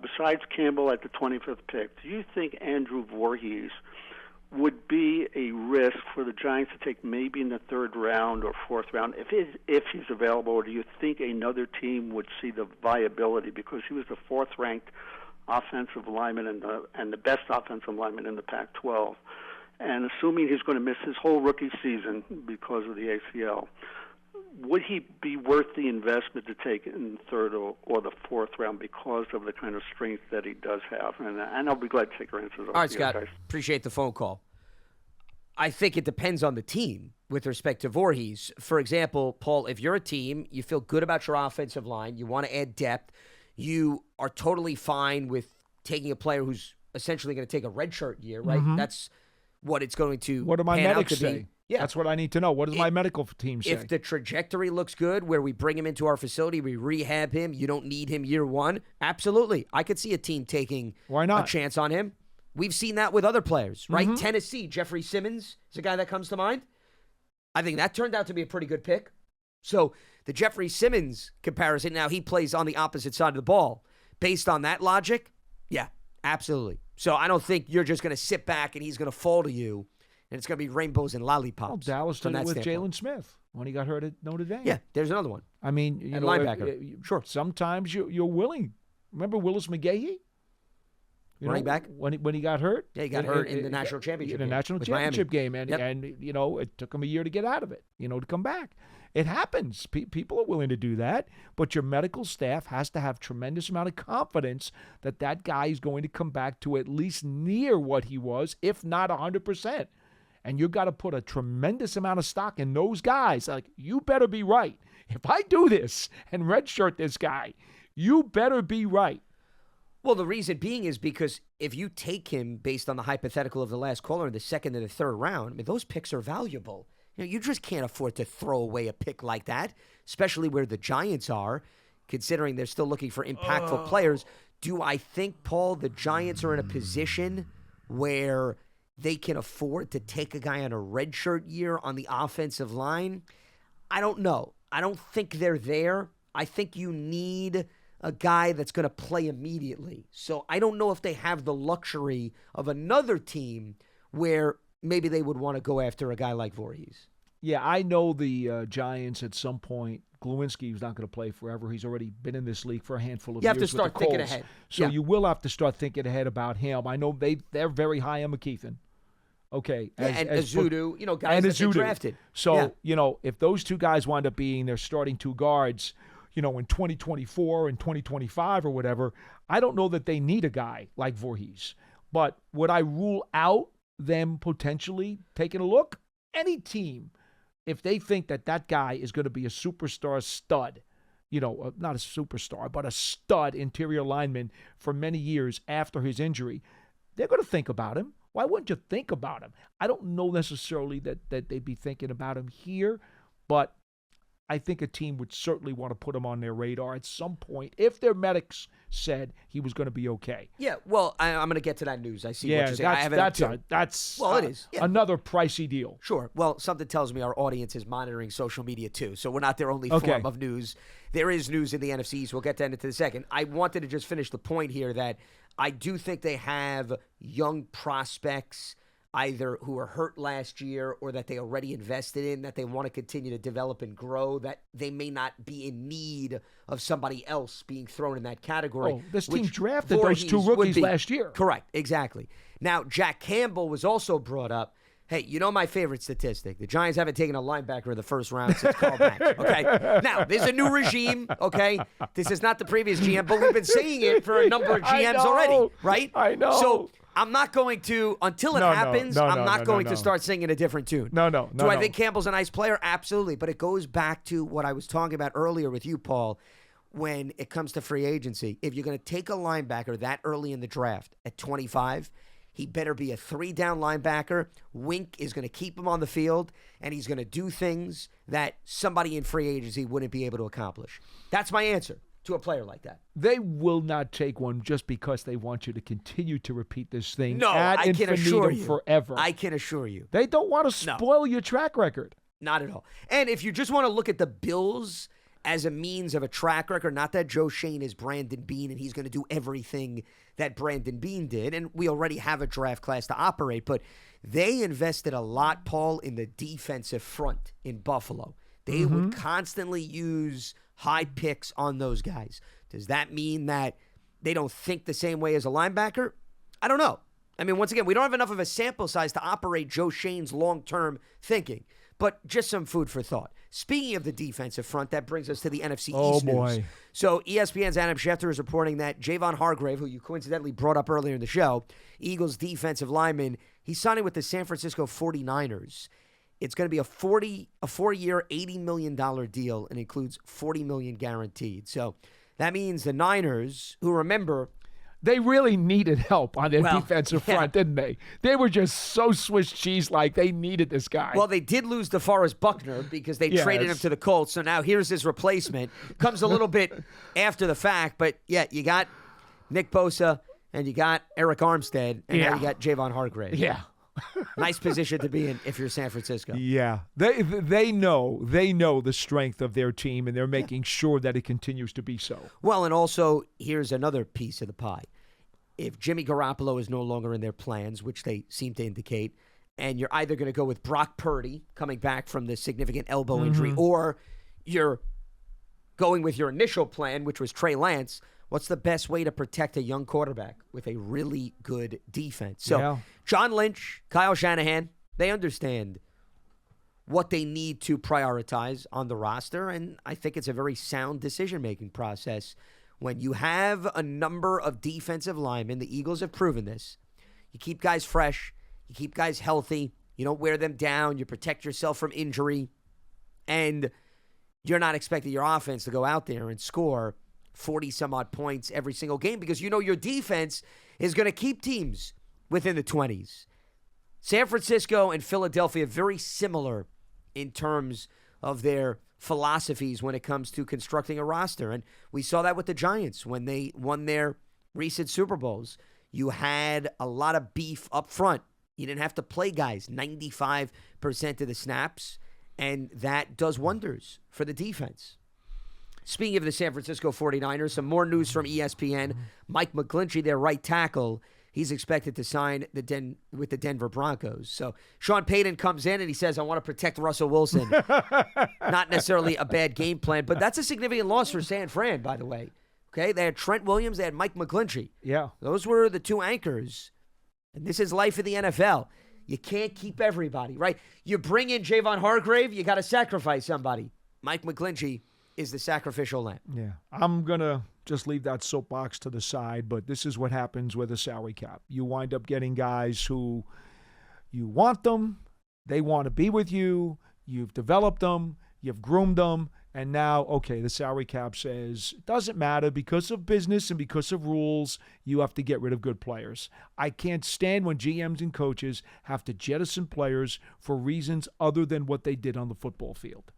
besides Campbell at the 25th pick, do you think Andrew Voorhees would be a risk for the Giants to take maybe in the third round or fourth round if he's available, or do you think another team would see the viability because he was the fourth-ranked offensive lineman and the best offensive lineman in the Pac-12, and assuming he's going to miss his whole rookie season because of the ACL, would he be worth the investment to take in the third or the fourth round because of the kind of strength that he does have? And I'll be glad to take your answers. All right, Scott. Appreciate the phone call. I think it depends on the team with respect to Voorhees. For example, Paul, if you're a team, you feel good about your offensive line, you want to add depth, you are totally fine with taking a player who's essentially going to take a redshirt year, right? Mm-hmm. That's what it's going to What do my pan out medics to say? be. Yeah. That's what I need to know. What does my medical team say? If the trajectory looks good, where we bring him into our facility, we rehab him, you don't need him year one, absolutely. I could see a team taking Why not? a chance on him. We've seen that with other players, right? Mm-hmm. Tennessee, Jeffrey Simmons is a guy that comes to mind. I think that turned out to be a pretty good pick. So the Jeffrey Simmons comparison, now he plays on the opposite side of the ball. Based on that logic, yeah, absolutely. So I don't think you're just going to sit back and he's going to fall to you and it's going to be rainbows and lollipops. Well, Dallas did it with Jalen Smith when he got hurt at Notre Dame. Yeah, there's another one. I mean, you And know, linebacker. Sure. Sometimes you're willing. Remember Willis McGahee? Running back? When he got hurt? Yeah, he got hurt in the national championship game. In the national with championship Miami. game. And, Yep. and, you know, it took him a year to get out of it, you know, to come back. It happens. People are willing to do that, but your medical staff has to have tremendous amount of confidence that that guy is going to come back to at least near what he was, if not 100%. And you've got to put a tremendous amount of stock in those guys. Like, you better be right. If I do this and redshirt this guy, you better be right. Well, the reason being is because if you take him based on the hypothetical of the last caller in the second and the third round, I mean, those picks are valuable. You know, you just can't afford to throw away a pick like that, especially where the Giants are, considering they're still looking for impactful players. Do I think, Paul, the Giants are in a position where they can afford to take a guy on a redshirt year on the offensive line? I don't know. I don't think they're there. I think you need a guy that's going to play immediately. So I don't know if they have the luxury of another team where maybe they would want to go after a guy like Voorhees. Yeah, I know the Giants at some point. Glowinski is not going to play forever. He's already been in this league for a handful of years. You have to with start the thinking Colts. ahead. So Yeah. you will have to start thinking ahead about him. I know they're very high on McKeithen. Okay. And Azudu, you know, guys that they drafted. So, Yeah. you know, if those two guys wind up being their starting two guards, you know, in 2024 and 2025 or whatever, I don't know that they need a guy like Voorhees. But would I rule out them potentially taking a look? Any team, if they think that that guy is going to be a superstar stud, you know, not a superstar, but a stud interior lineman for many years after his injury, they're going to think about him. why wouldn't you think about him? I don't know necessarily that they'd be thinking about him here, but I think a team would certainly want to put him on their radar at some point if their medics said he was going to be okay. Yeah, well, I'm going to get to that news. I see what Yeah, you're saying. that's it is. Yeah. another pricey deal. Sure. Well, something tells me our audience is monitoring social media too, so we're not their only Okay. form of news. There is news in the NFC East. We'll get to that into a second. I wanted to just finish the point here that I do think they have young prospects either who were hurt last year or that they already invested in, that they want to continue to develop and grow, that they may not be in need of somebody else being thrown in that category. Oh, this team which drafted those Voorhees two would rookies be. last year. Correct, exactly. Now, Jack Campbell was also brought up. Hey, you know my favorite statistic. The Giants haven't taken a linebacker in the first round since Carl Banks, okay? Now, there's a new regime, okay? This is not the previous GM, but we've been saying it for a number of GMs already, right? I know. So I'm not going to, until it happens, I'm not going to start singing a different tune. No. Do I think Campbell's a nice player? Absolutely. But it goes back to what I was talking about earlier with you, Paul, when it comes to free agency. If you're going to take a linebacker that early in the draft at 25, he better be a 3-down linebacker. Wink is going to keep him on the field, and he's going to do things that somebody in free agency wouldn't be able to accomplish. That's my answer to a player like that. They will not take one just because they want you to continue to repeat this thing No, ad I can assure infinitum you. forever. I can assure you. They don't want to spoil your track record. Not at all. And if you just want to look at the Bills as a means of a track record, not that Joe Shane is Brandon Beane and he's going to do everything that Brandon Beane did, and we already have a draft class to operate, but they invested a lot, Paul, in the defensive front in Buffalo. They would constantly use high picks on those guys. Does that mean that they don't think the same way as a linebacker? I don't know. I mean, once again, we don't have enough of a sample size to operate Joe Shane's long-term thinking, but just some food for thought. Speaking of the defensive front, that brings us to the NFC East news. Boy. So ESPN's Adam Schefter is reporting that Javon Hargrave, who you coincidentally brought up earlier in the show, Eagles defensive lineman, he's signing with the San Francisco 49ers. It's going to be a 4-year, $80 million deal and includes $40 million guaranteed. So that means the Niners, who remember, They really needed help on their defensive front, didn't they? They were just so Swiss cheese-like. They needed this guy. Well, they did lose DeForest Buckner because they traded him to the Colts. So now here's his replacement. Comes a little bit after the fact, but yeah, you got Nick Bosa and you got Eric Armstead, and now you got Javon Hargrave. Yeah. Nice position to be in if you're San Francisco. Yeah. They know the strength of their team, and they're making sure that it continues to be so. Well, and also, here's another piece of the pie. If Jimmy Garoppolo is no longer in their plans, which they seem to indicate, and you're either going to go with Brock Purdy coming back from the significant elbow injury, or you're going with your initial plan, which was Trey Lance, what's the best way to protect a young quarterback with a really good defense? So John Lynch, Kyle Shanahan, they understand what they need to prioritize on the roster, and I think it's a very sound decision-making process. When you have a number of defensive linemen, the Eagles have proven this, you keep guys fresh, you keep guys healthy, you don't wear them down, you protect yourself from injury, and you're not expecting your offense to go out there and score 40-some-odd points every single game because you know your defense is going to keep teams within the 20s. San Francisco and Philadelphia are very similar in terms of their philosophies when it comes to constructing a roster. And we saw that with the Giants when they won their recent Super Bowls. You had a lot of beef up front. You didn't have to play guys 95% of the snaps, and that does wonders for the defense. Speaking of the San Francisco 49ers, some more news from ESPN. Mike McGlinchey, their right tackle, he's expected to sign with the Denver Broncos. So Sean Payton comes in and he says, I want to protect Russell Wilson. Not necessarily a bad game plan, but that's a significant loss for San Fran, by the way. Okay, they had Trent Williams, they had Mike McGlinchey. Yeah. Those were the two anchors. And this is life in the NFL. You can't keep everybody, right? You bring in Javon Hargrave, you got to sacrifice somebody. Mike McGlinchey is the sacrificial lamb. Yeah. I'm going to just leave that soapbox to the side, but this is what happens with a salary cap. You wind up getting guys who you want them, they want to be with you, you've developed them, you've groomed them, And now, okay, the salary cap says it doesn't matter because of business and because of rules, you have to get rid of good players. I can't stand when GMs and coaches have to jettison players for reasons other than what they did on the football field.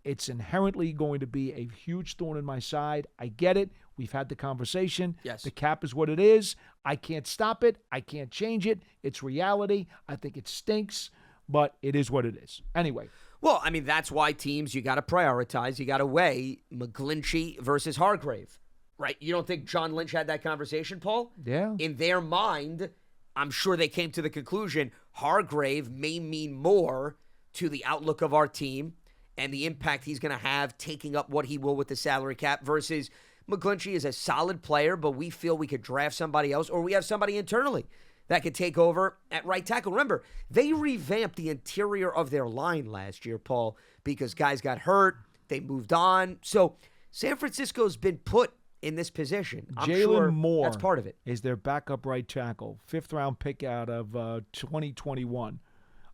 It's inherently going to be a huge thorn in my side. I get it. We've had the conversation. Yes. The cap is what it is. I can't stop it. I can't change it. It's reality. I think it stinks, but it is what it is. Anyway. Well, I mean, that's why teams, you got to prioritize. You got to weigh McGlinchey versus Hargrave, right? You don't think John Lynch had that conversation, Paul? Yeah. In their mind, I'm sure they came to the conclusion Hargrave may mean more to the outlook of our team and the impact he's going to have taking up what he will with the salary cap versus McGlinchey is a solid player, but we feel we could draft somebody else or we have somebody internally that could take over at right tackle. Remember, they revamped the interior of their line last year, Paul, because guys got hurt, they moved on. So San Francisco's been put in this position. I'm sure Moore that's part of it. Is their backup right tackle, 5th-round pick out of 2021.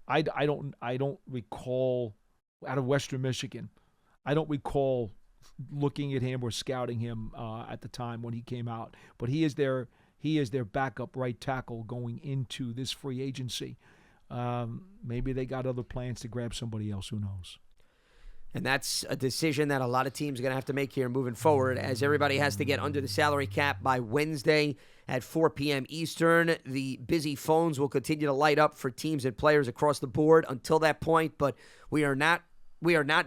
I don't recall, out of Western Michigan, I don't recall looking at him or scouting him at the time when he came out. But he is their backup right tackle going into this free agency. Maybe they got other plans to grab somebody else. Who knows? And that's a decision that a lot of teams are going to have to make here moving forward as everybody has to get under the salary cap by Wednesday at 4 p.m. Eastern. The busy phones will continue to light up for teams and players across the board until that point, but we are not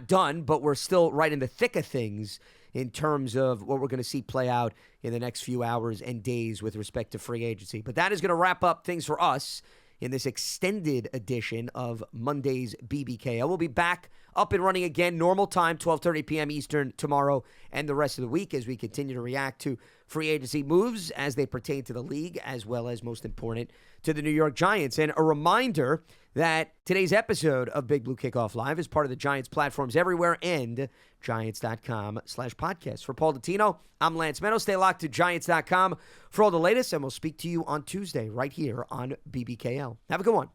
done, but we're still right in the thick of things in terms of what we're going to see play out in the next few hours and days with respect to free agency. But that is going to wrap up things for us in this extended edition of Monday's BBKL. We'll be back up and running again, normal time, 12:30 p.m. Eastern tomorrow and the rest of the week as we continue to react to free agency moves as they pertain to the league, as well as, most important, to the New York Giants. And a reminder that today's episode of Big Blue Kickoff Live is part of the Giants platforms everywhere and Giants.com/podcast. For Paul Dottino, I'm Lance Medow. Stay locked to Giants.com for all the latest, and we'll speak to you on Tuesday right here on BBKL. Have a good one.